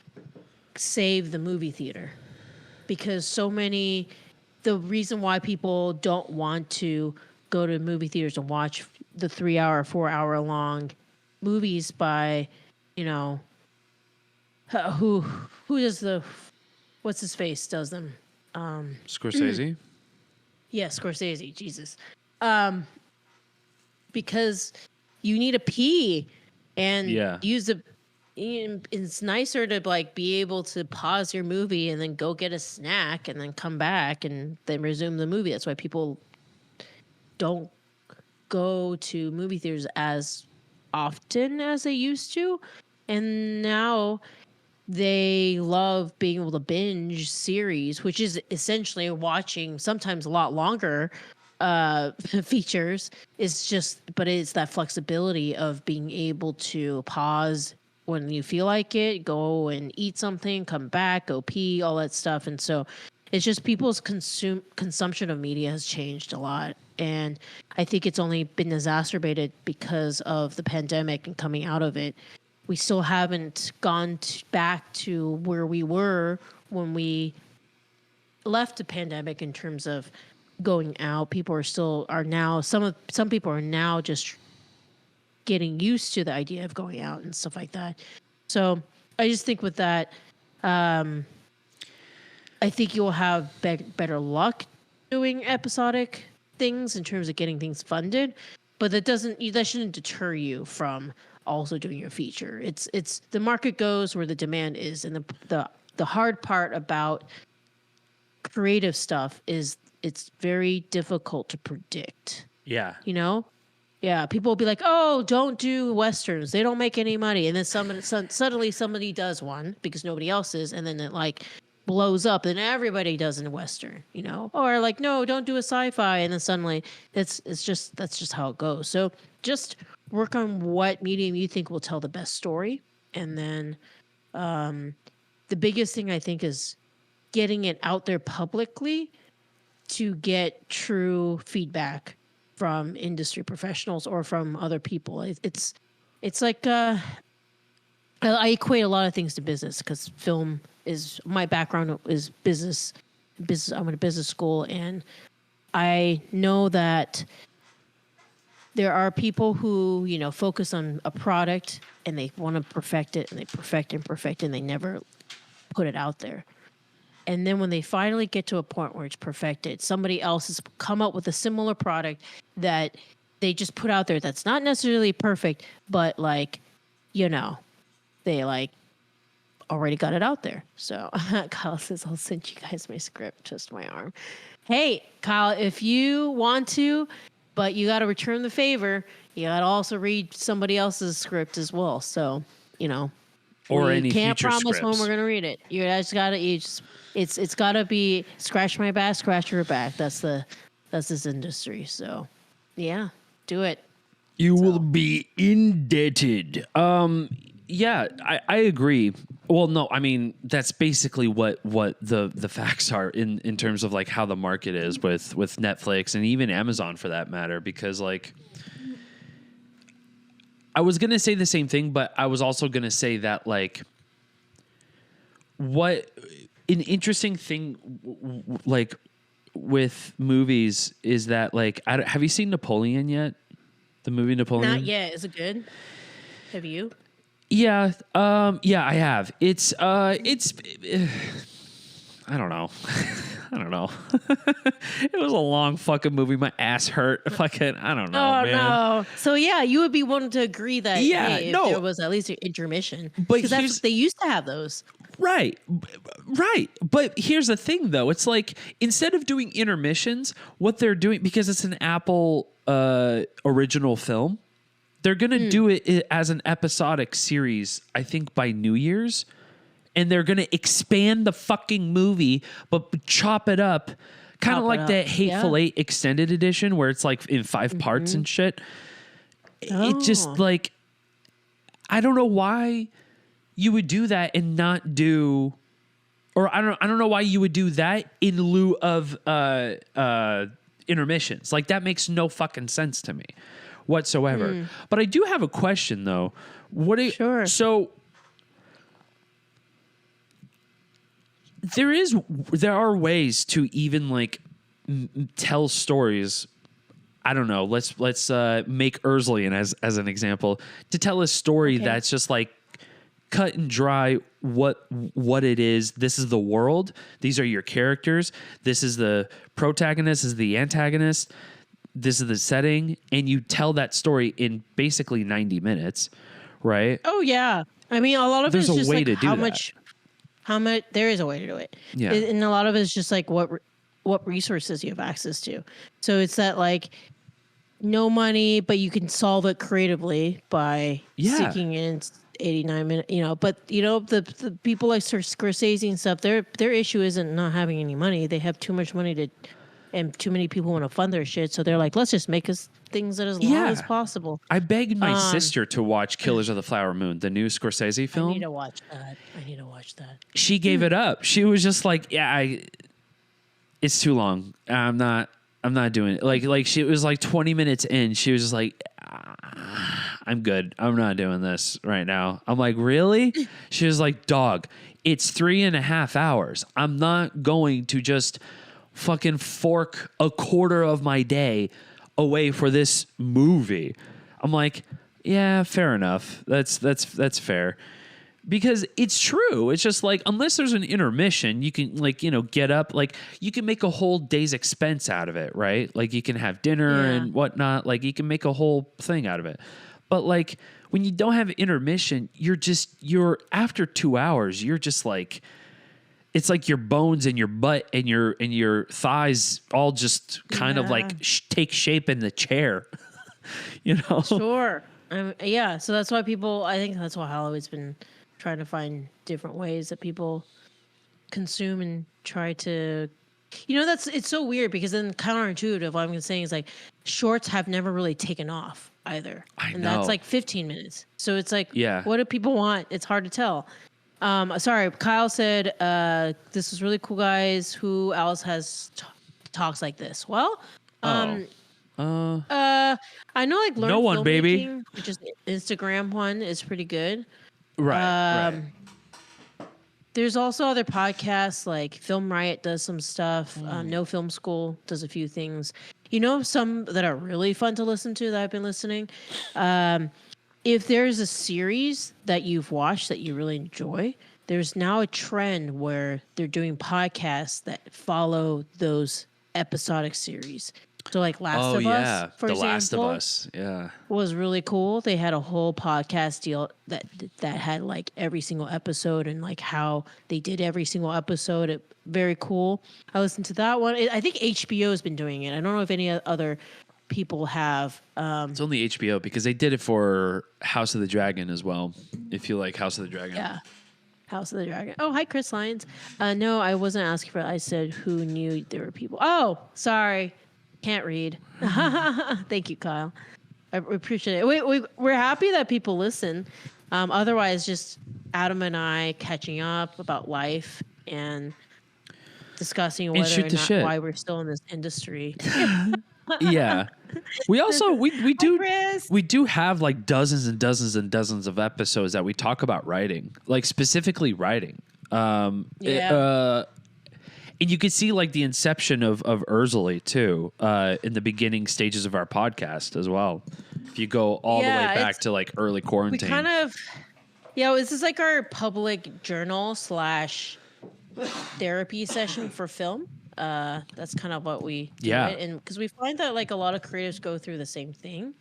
save the movie theater? Because the reason why people don't want to go to movie theaters and watch the 3-hour, 4-hour long movies by, you know, who does the what's his face does them. Scorsese. Yeah, Scorsese. Jesus. Because you need a pee and use a. It's nicer to like be able to pause your movie and then go get a snack and then come back and then resume the movie. That's why people don't go to movie theaters as often as they used to. And now they love being able to binge series, which is essentially watching sometimes a lot longer features. But it's that flexibility of being able to pause when you feel like it, go and eat something, come back, go pee, all that stuff. And so it's just people's consumption of media has changed a lot. And I think it's only been exacerbated because of the pandemic and coming out of it. We still haven't gone back to where we were when we left the pandemic in terms of going out. People are now some people are now just getting used to the idea of going out and stuff like that. So I just think with that, I think you'll have better luck doing episodic things in terms of getting things funded, but that shouldn't deter you from also doing your feature. It's the market goes where the demand is, and the hard part about creative stuff is it's very difficult to predict. Yeah. You know? Yeah, people will be like, "Oh, don't do westerns; they don't make any money." And then suddenly somebody does one because nobody else is, and then it like blows up, and everybody does a western, you know? Or like, "No, don't do a sci-fi," and then suddenly that's just how it goes. So just work on what medium you think will tell the best story, and then the biggest thing I think is getting it out there publicly to get true feedback from industry professionals or from other people. It's like I equate a lot of things to business because film is my background is business. I went to business school, and I know that there are people who focus on a product and they want to perfect it, and they perfect it, and they never put it out there. And then when they finally get to a point where it's perfected, somebody else has come up with a similar product that they just put out there that's not necessarily perfect, but they already got it out there. So Kyle says, I'll send you guys my script, just my arm. Hey, Kyle, if you want to, but you got to return the favor, you got to also read somebody else's script as well. So, or any can't future promise scripts. when we're going to read it. You just got to, it's got to be scratch my back, scratch your back. That's this industry. So yeah, do it. You will be indebted. Yeah, I agree. Well, no, I mean, that's basically what the facts are in terms of like how the market is with Netflix and even Amazon for that matter, because like I was going to say the same thing, but I was also going to say that like what an interesting thing like with movies is that like have you seen Napoleon yet? The movie Napoleon? Not yet. Is it good? Have you? Yeah, I have. It's I don't know. I don't know. It was a long fucking movie. My ass hurt. Fucking, I don't know, man. No. So yeah, you would be wanting to agree that if there was at least an intermission. But because they used to have those. Right. But here's the thing, though. It's like instead of doing intermissions, what they're doing, because it's an Apple original film, they're going to do it as an episodic series, I think, by New Year's. And they're going to expand the fucking movie, but chop it up. Kind of like that Hateful Eight extended edition where it's like in 5 parts and shit. It just like, I don't know why you would do that and not do, or I don't know why you would do that in lieu of intermissions. Like that makes no fucking sense to me whatsoever. But I do have a question though. Sure. So there are ways to even like tell stories. I don't know. Let's make Urslian as an example, to tell a story that's just like cut and dry what it is. This is the world. These are your characters. This is the protagonist. This is the antagonist. This is the setting. And you tell that story in basically 90 minutes, right? Oh, yeah. I mean, a lot of There's it's a just way like to do how that. much, there is a way to do it. Yeah. And a lot of it's just like what resources you have access to. So it's that like no money, but you can solve it creatively by seeking in 89 minutes, but the people like Scorsese and stuff, their issue isn't not having any money. They have too much money and too many people want to fund their shit. So they're like, let's just make us things that as long as possible. I begged my sister to watch Killers of the Flower Moon, the new Scorsese film. I need to watch that. She gave it up. She was just like, it's too long. I'm not doing it. Like she was like 20 minutes in. She was just like, I'm good. I'm not doing this right now. I'm like, really? She was like, dog, it's 3.5 hours. I'm not going to just fucking fork a quarter of my day away for this movie. I'm like, yeah, fair enough. That's fair. Because it's true. It's just like, unless there's an intermission, you can get up, like you can make a whole day's expense out of it, right? Like you can have dinner and whatnot. Like you can make a whole thing out of it. But like when you don't have intermission, you're after 2 hours, you're just like, it's like your bones and your butt and your thighs all just kind of like take shape in the chair, Sure. So that's why I think that's why Hollywood's been trying to find different ways that people consume and try to, it's so weird because then counterintuitive, what I'm saying is like shorts have never really taken off either. And that's like 15 minutes. So it's like, what do people want? It's hard to tell. Sorry, Kyle said, this is really cool, guys. Who else has talks like this? Well, I know like Learn No one, Filmmaking, baby. which is the Instagram one, is pretty good. Right. There's also other podcasts like Film Riot does some stuff. No Film School does a few things. Some that are really fun to listen to that I've been listening. If there's a series that you've watched that you really enjoy, there's now a trend where they're doing podcasts that follow those episodic series. So like Last of Us, for example. Last of Us, was really cool. They had a whole podcast deal that had like every single episode and like how they did every single episode. Very cool. I listened to that one. I think HBO has been doing it. I don't know if any other people have. It's only HBO because they did it for House of the Dragon as well. If you like House of the Dragon. Yeah. House of the Dragon. Oh, hi, Chris Lyons. No, I wasn't asking for it. I said who knew there were people. Oh, sorry. Can't read. Thank you, Kyle. I appreciate it. We're happy that people listen. Otherwise, just Adam and I catching up about life and discussing whether or not why we're still in this industry. Yeah. We also we do have like dozens and dozens and dozens of episodes that we talk about writing, like specifically writing. And you can see like the inception of Urzuli too, in the beginning stages of our podcast as well. If you go all the way back to like early quarantine. We kind of, this is like our public journal / therapy session for film. That's kind of what we do. And because we find that like a lot of creatives go through the same thing.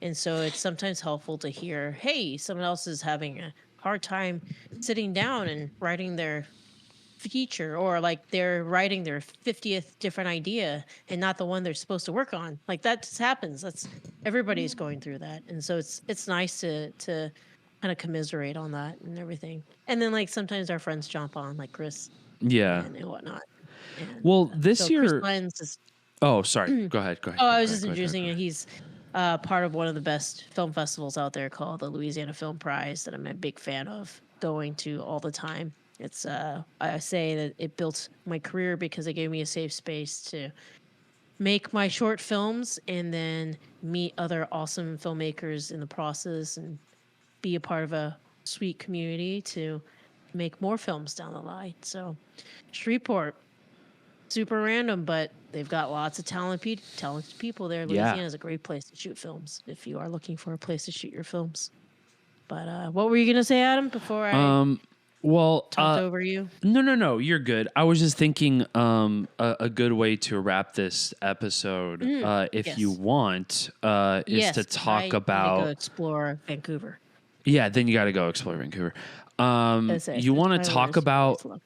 And so it's sometimes helpful to hear, hey, someone else is having a hard time sitting down and writing their feature, or like they're writing their 50th different idea and not the one they're supposed to work on. Like that just happens. Everybody's going through that. And so it's nice to kind of commiserate on that and everything. And then like sometimes our friends jump on, like Chris. And whatnot. And, this year. Oh, sorry. Go ahead. Oh, I was just introducing it. He's part of one of the best film festivals out there called the Louisiana Film Prize that I'm a big fan of going to all the time. It's I say that it built my career because it gave me a safe space to make my short films and then meet other awesome filmmakers in the process and be a part of a sweet community to make more films down the line. So Shreveport, super random, but they've got lots of talented people there. Louisiana is a great place to shoot films if you are looking for a place to shoot your films. But what were you gonna say, Adam? Before I talked over you? No, you're good. I was just thinking a good way to wrap this episode, if you want, is to talk about go explore Vancouver. Yeah, then you got to go explore Vancouver. You want to talk about?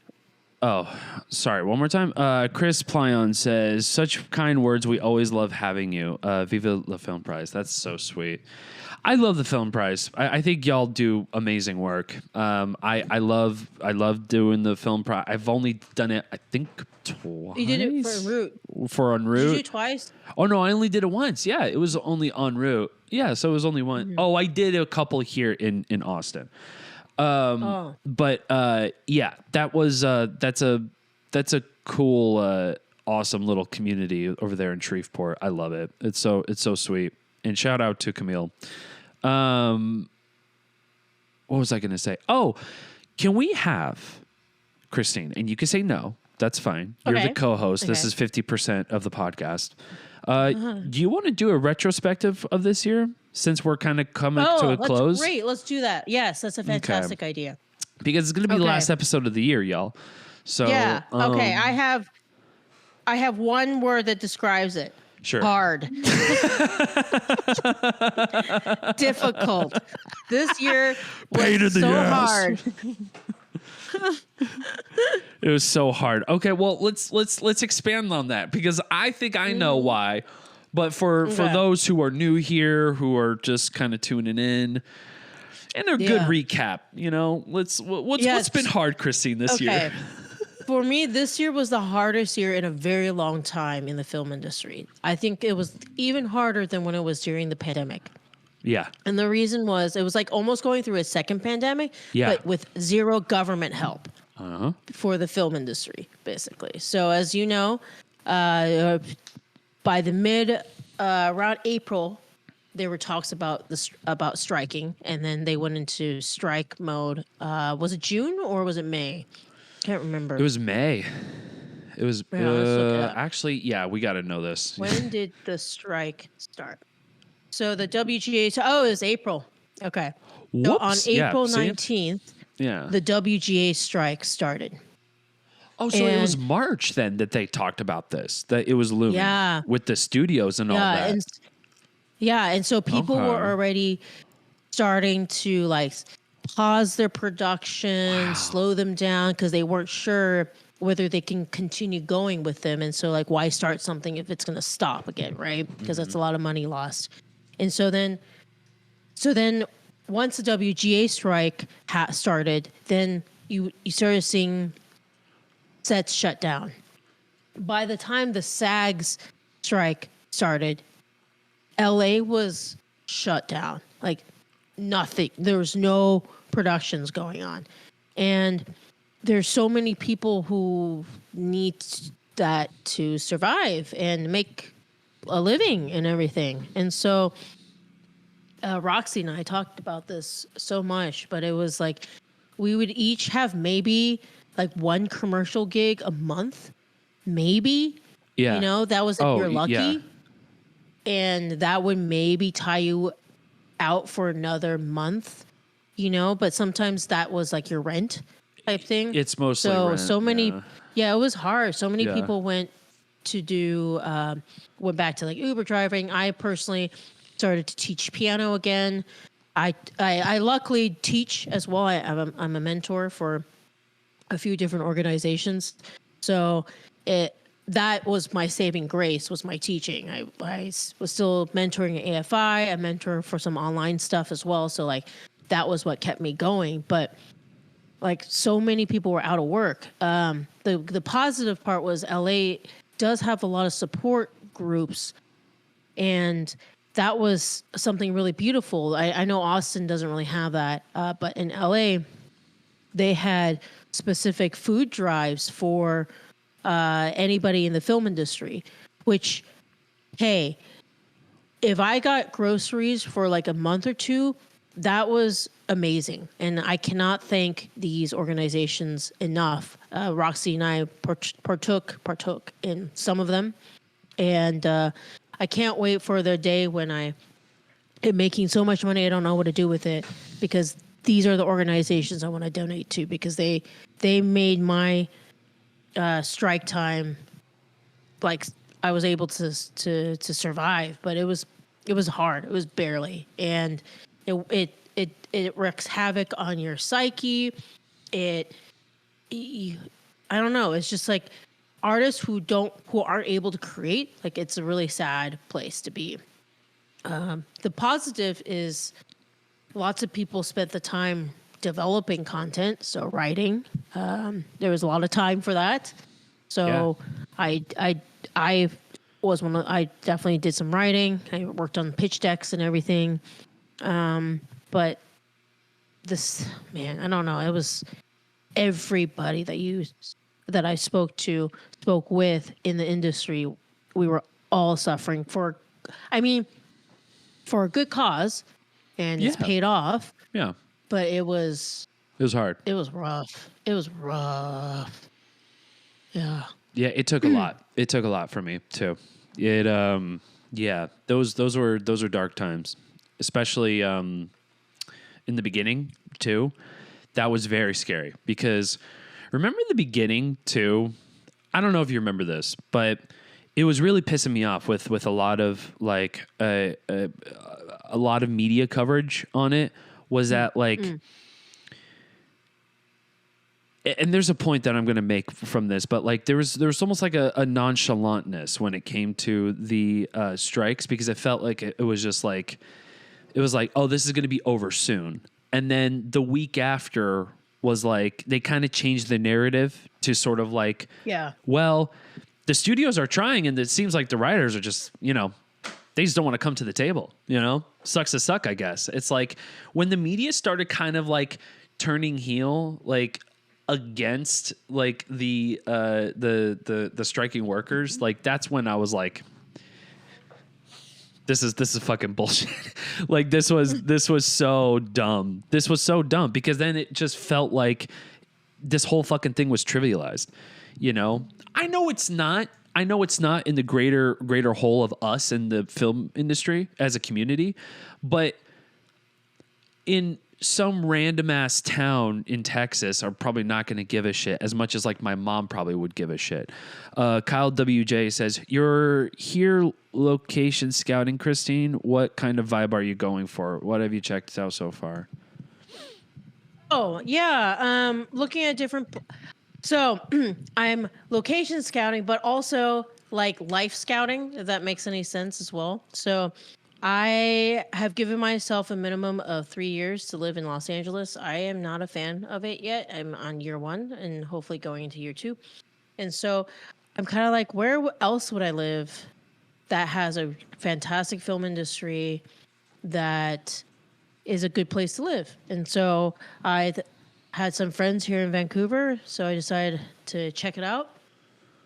Oh, sorry. One more time. Chris Plyon says, "Such kind words. We always love having you. Viva la Film Prize. That's so sweet. I love the Film Prize. I think y'all do amazing work. I love doing the Film Prize. I've only done it, I think, twice. You did it for En route. For En route. Did you do it twice? Oh no, I only did it once. Yeah, it was only En route. Yeah, so it was only one. Mm-hmm. Oh, I did a couple here in Austin. But yeah, that's a cool, awesome little community over there in Shreveport. I love it. It's so sweet. And shout out to Camille. What was I going to say? Oh, can we have Christine? And you can say no. That's fine. You're the co-host. Okay. This is 50% of the podcast. Do you want to do a retrospective of this year since we're kind of coming to a close? Great. Let's do that. Yes, that's a fantastic idea. Because it's going to be the last episode of the year, y'all. So yeah. Okay. I have one word that describes it. Sure. Hard. Difficult. This year was so hard. It was so hard. Okay, well let's expand on that because I think I know why. But for those who are new here, who are just kind of tuning in, and a good recap, what's been hard, Christine, this year? For me, this year was the hardest year in a very long time in the film industry. I think it was even harder than when it was during the pandemic. Yeah. And the reason was it was like almost going through a second pandemic, but with zero government help for the film industry, basically. So as you know, by the around April, there were talks about striking, and then they went into strike mode. Was it June or was it May? Can't remember. It was May. It was actually, yeah, we got to know this. When did the strike start? So the WGA, it was April. Okay. Whoops. So on April 19th, the WGA strike started. Oh, so it was March then that they talked about this, that it was looming with the studios and all that. And so people were already starting to pause their production, slow them down because they weren't sure whether they can continue going with them. And so why start something if it's going to stop again, right? Because that's a lot of money lost. And so then once the WGA strike started, then you started seeing sets shut down. By the time the SAG's strike started, LA was shut down. Nothing. There was no productions going on. And there's so many people who need that to survive and make a living and everything. And so Roxy and I talked about this so much, but it was we would each have maybe one commercial gig a month, maybe. Yeah. That was if you're lucky. Yeah. And that would maybe tie you out for another month, but sometimes that was your rent type thing. It's mostly rent, so many, it was hard. So many people went back to Uber driving. I personally started to teach piano again. I luckily teach as well. I'm a mentor for a few different organizations. So that was my saving grace, was my teaching. I was still mentoring at AFI, a mentor for some online stuff as well. So that was what kept me going. But so many people were out of work. The positive part was LA does have a lot of support groups, and that was something really beautiful. I know Austin doesn't really have that, but in LA, they had specific food drives for anybody in the film industry, which, hey, if I got groceries for a month or two, that was amazing. And I cannot thank these organizations enough. Roxy and I partook in some of them. And I can't wait for the day when I am making so much money I don't know what to do with it. because these are the organizations I want to donate to, because they made my strike time like I was able to survive, but it was hard. It was barely, and it wreaks havoc on your psyche. I don't know. It's just like artists who aren't able to create. Like, it's a really sad place to be. The positive is lots of people spent the time developing content, so writing. There was a lot of time for that. So yeah. I was I definitely did some writing. I worked on pitch decks and everything. But this, man, I don't know. It was everybody that I spoke with in the industry. We were all suffering for a good cause, and it's paid off. Yeah. But it was hard. It was rough. Yeah. Yeah, it took a lot. It took a lot for me too. It those were dark times, especially in the beginning too. That was very scary, because remember the beginning too. I don't know if you remember this, but it was really pissing me off with a lot of like a lot of media coverage on it. Was that like. And there's a point that I'm going to make from this, but like there was almost like a nonchalantness when it came to the strikes, because it felt like it was just like, it was like, oh, this is going to be over soon. And then the week after was like, they kind of changed the narrative to sort of like, well, the studios are trying, and it seems like the writers are just, they just don't want to come to the table, sucks to suck, I guess. It's like when the media started kind of like turning heel, like, against like the striking workers, like that's when I was like, this is fucking bullshit. Like this was so dumb. This was so dumb, because then it just felt like this whole fucking thing was trivialized. I know it's not in the greater whole of us in the film industry as a community, but in some random ass town in Texas are probably not going to give a shit as much as like my mom probably would give a shit. Kyle WJ says, "You're here location scouting, Christine. What kind of vibe are you going for? What have you checked out so far?" Oh yeah, looking at different. So I'm location scouting, but also like life scouting, if that makes any sense as well. So I have given myself a minimum of 3 years to live in Los Angeles. I am not a fan of it yet. I'm on year 1 and hopefully going into year 2. And so I'm kind of like, where else would I live that has a fantastic film industry that is a good place to live? And so I had some friends here in Vancouver, so I decided to check it out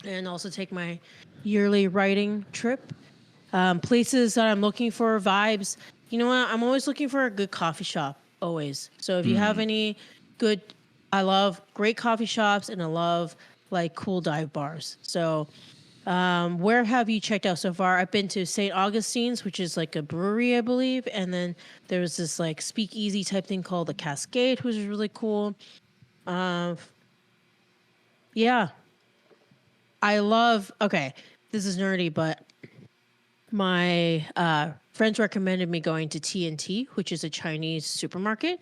and also take my yearly writing trip. Places that I'm looking for, vibes. You know what? I'm always looking for a good coffee shop, always. So if you have any good, I love great coffee shops, and I love like cool dive bars. So where have you checked out so far? I've been to St. Augustine's, which is like a brewery, I believe. And then there's this like speakeasy type thing called the Cascade, which is really cool. Yeah. I love, okay, this is nerdy, but my friends recommended me going to T&T, which is a Chinese supermarket.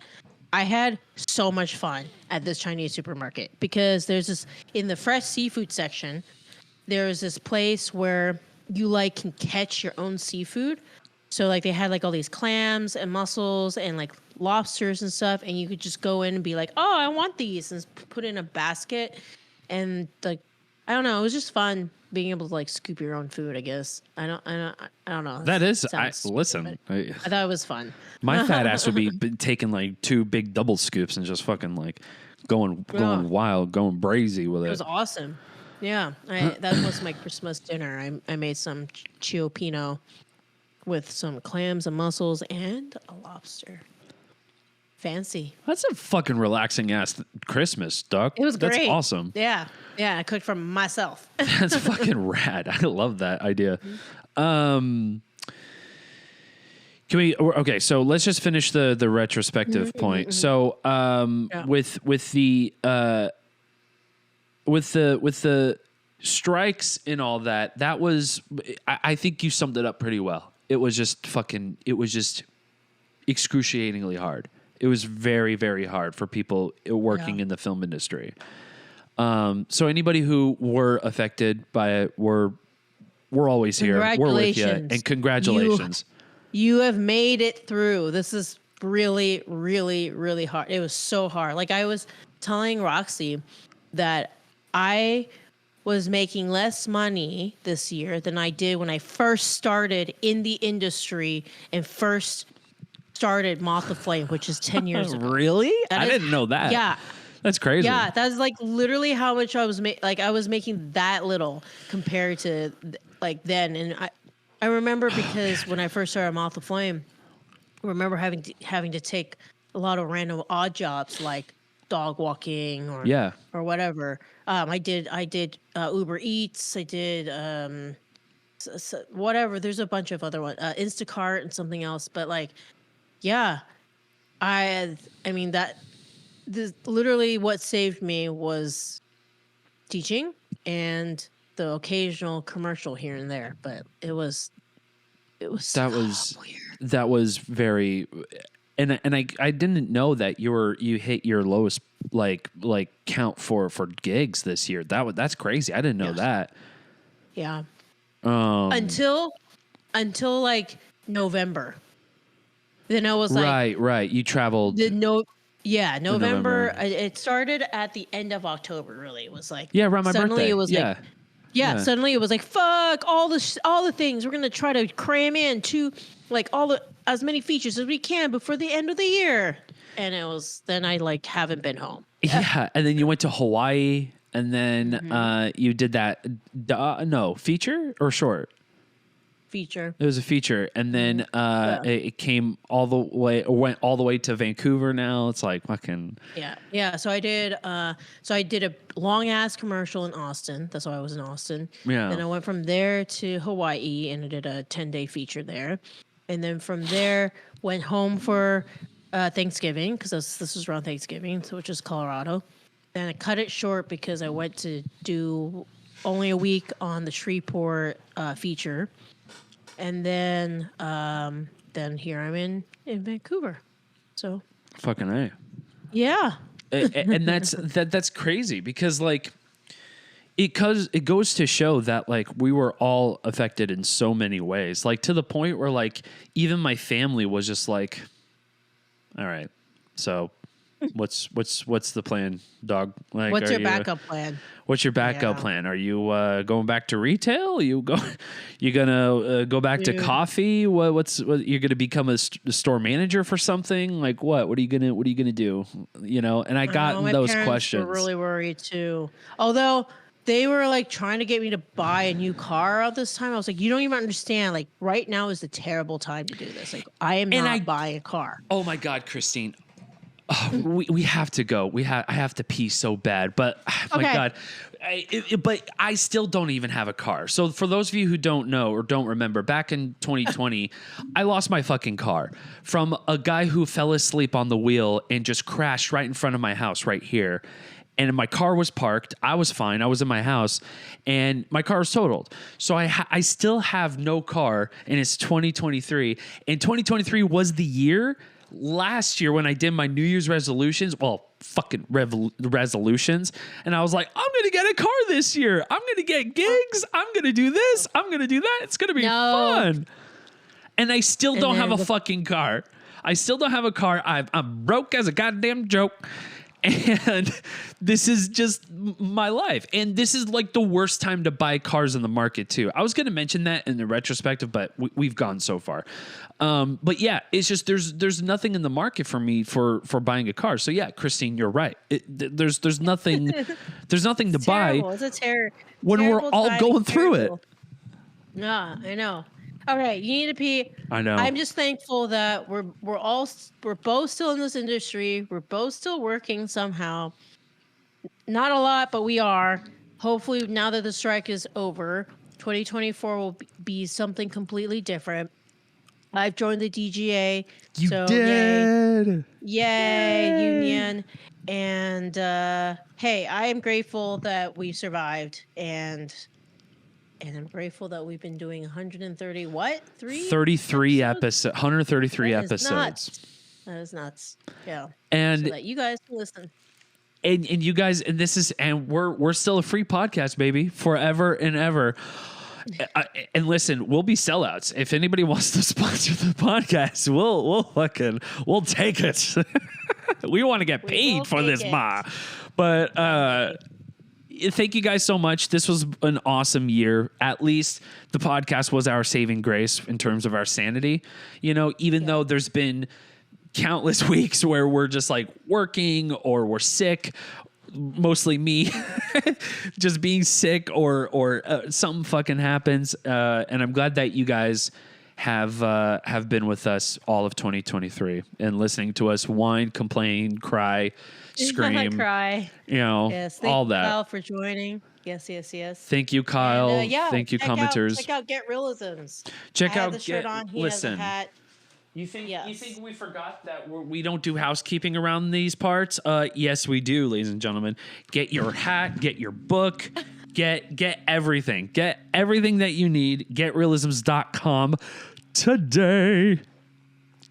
I had so much fun at this Chinese supermarket, because there's this, in the fresh seafood section, there's this place where you like can catch your own seafood. So like they had like all these clams and mussels and like lobsters and stuff, and you could just go in and be like, oh, I want these, and put in a basket. And like, I don't know, it was just fun being able to like scoop your own food, I guess. I don't know. That is, listen. I thought it was fun. My fat ass would be taking like 2 big double scoops and just fucking like going wild, going brazy with it. It was awesome. Yeah, that was my Christmas dinner. I made some ciocchino with some clams and mussels and a lobster. Fancy. That's a fucking relaxing ass Christmas, Doc. It was great. That's awesome. Yeah, I cooked for myself. That's fucking rad. I love that idea. Can we? Okay, so let's just finish the retrospective point. So, with the strikes and all that, that was, I think you summed it up pretty well. It was just excruciatingly hard. It was very, very hard for people working in the film industry. So anybody who were affected by it, we're always here. We're with you, and congratulations. You have made it through. This is really, really, really hard. It was so hard. Like I was telling Roxy that I was making less money this year than I did when I first started in the industry and first started Moth to Flame, which is 10 years ago. Really? I didn't know that. Yeah. That's crazy. Yeah, that's like literally how much I was I was making that little compared to like then. And I remember because when I first started Moth to Flame, I remember having to take a lot of random odd jobs like dog walking or whatever. I did Uber Eats. I did whatever. There's a bunch of other ones, Instacart and something else. But like, yeah, I mean that. Literally what saved me was teaching and the occasional commercial here and there, but it was weird. That was very, and I didn't know that you hit your lowest like count for gigs this year. That's crazy. I didn't know that. Yeah. Until like November. Then I was like, right. You traveled. November. It started at the end of October. Really, it was like around my birthday. It was suddenly it was like fuck all the things. We're gonna try to cram in to like as many features as we can before the end of the year. And it was then I like haven't been home. Yeah, and then you went to Hawaii, and then you did that. Feature or short. Feature. It was a feature, and then it came all the way, or went all the way to Vancouver. Now it's like fucking yeah. So I did a long ass commercial in Austin. That's why I was in Austin. Yeah. Then I went from there to Hawaii and I did a 10-day feature there, and then from there went home for Thanksgiving because this was around Thanksgiving, so which is Colorado. Then I cut it short because I went to do only a week on the Shreveport feature. And then here I'm in Vancouver. So fucking A. Yeah. And that's crazy because like it goes to show that like we were all affected in so many ways. Like to the point where like even my family was just like, all right, so what's the plan, dog? Like, what's your backup plan? What's your backup plan? Are you going back to retail? You gonna go back to coffee? You're gonna become a store manager for something? Like what? What are you gonna do? You know? And I got those questions. Were really worried too. Although they were like trying to get me to buy a new car at this time. I was like, you don't even understand. Like right now is the terrible time to do this. Like I am not buying a car. Oh my God, Christine. Oh, we have to go. I have to pee so bad, but my God, but I still don't even have a car. So for those of you who don't know or don't remember, back in 2020, I lost my fucking car from a guy who fell asleep on the wheel and just crashed right in front of my house right here. And my car was parked. I was fine. I was in my house, and my car was totaled. So I still have no car, and it's 2023. And 2023 was the year. Last year when I did my New Year's resolutions, resolutions, and I was like, I'm going to get a car this year. I'm going to get gigs. I'm going to do this. I'm going to do that. It's going to be fun. And I still don't have a fucking car. I still don't have a car. I'm broke as a goddamn joke. And this is just my life. And this is like the worst time to buy cars in the market too. I was going to mention that in the retrospective, but we've gone so far. But yeah, it's just there's nothing in the market for me for buying a car. So yeah, Christine, you're right. There's nothing to buy. It's a terrible when we're all going through it. Yeah, I know. All right, you need to pee. I know. I'm just thankful that we're both still in this industry. We're both still working somehow. Not a lot, but we are. Hopefully, now that the strike is over, 2024 will be something completely different. I've joined the DGA. You so did. Yay, union. And hey, I am grateful that we survived, and I'm grateful that we've been doing 130 what? 33 episodes. 133 That is episodes. nuts. That is nuts. Yeah. And so that you guys can listen. And you guys, and this is, and we're still a free podcast, baby, forever and ever. And listen, we'll be sellouts. If anybody wants to sponsor the podcast, we'll take it. We want to get paid for this, ma. But thank you guys so much. This was an awesome year. At least the podcast was our saving grace in terms of our sanity. You know, even though there's been countless weeks where we're just like working or we're sick, mostly me just being sick or something fucking happens. And I'm glad that you guys have been with us all of 2023 and listening to us whine, complain, cry, scream, cry. You know, yes, all that. Thank you, Kyle, for joining. Yes. Thank you, Kyle. And, thank you, commenters. Check out Get Reelisms. Check I out have the shirt on. He has a hat. You think Yes. you think we forgot that we don't do housekeeping around these parts? Yes, we do, ladies and gentlemen. Get your hat, get your book, get everything. Get everything that you need. GetRealisms.com today.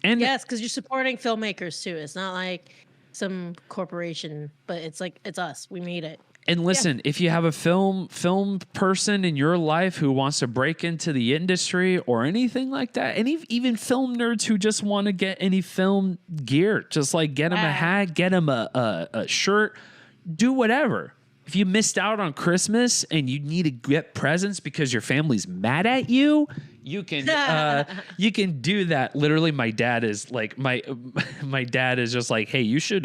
And yes, because you're supporting filmmakers too. It's not like some corporation, but it's like it's us. We made it. And listen, if you have a film person in your life who wants to break into the industry or anything like that, and even film nerds who just want to get any film gear, just like get them a hat, get them a shirt, do whatever. If you missed out on Christmas and you need to get presents because your family's mad at you, you can do that. Literally, my dad is like my dad is just like, hey, you should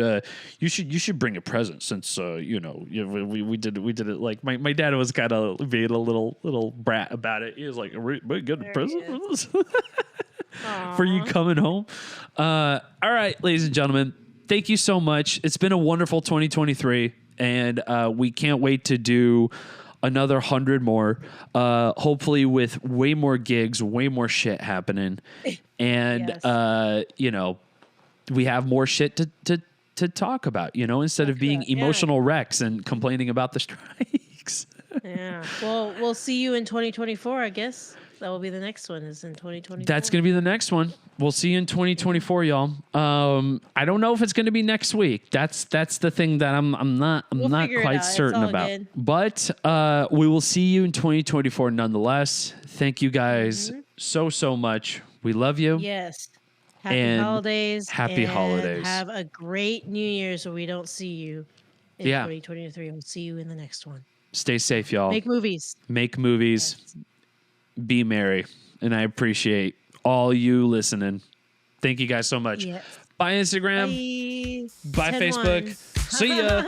bring a present since we did it. Like my dad was kind of being a little brat about it. He was like, are we getting a present for this? For you coming home? All right, ladies and gentlemen, thank you so much. It's been a wonderful 2023. And we can't wait to do another 100 more, hopefully with way more gigs, way more shit happening. And, Yes. We have more shit to talk about, instead of being emotional wrecks and complaining about the strikes. Yeah. Well, we'll see you in 2024, I guess. That will be the next one, is in 2024. That's going to be the next one. We'll see you in 2024, y'all. I don't know if it's going to be next week. That's the thing that I'm not quite certain about. Good. But we will see you in 2024 nonetheless. Thank you guys so much. We love you. Yes. Happy holidays. Happy holidays. Have a great New Year's where we don't see you in 2023. We'll see you in the next one. Stay safe, y'all. Make movies. Yes. Be merry. And I appreciate all you listening. Thank you guys so much. Yes. Bye, Instagram. Bye, Facebook. See ya.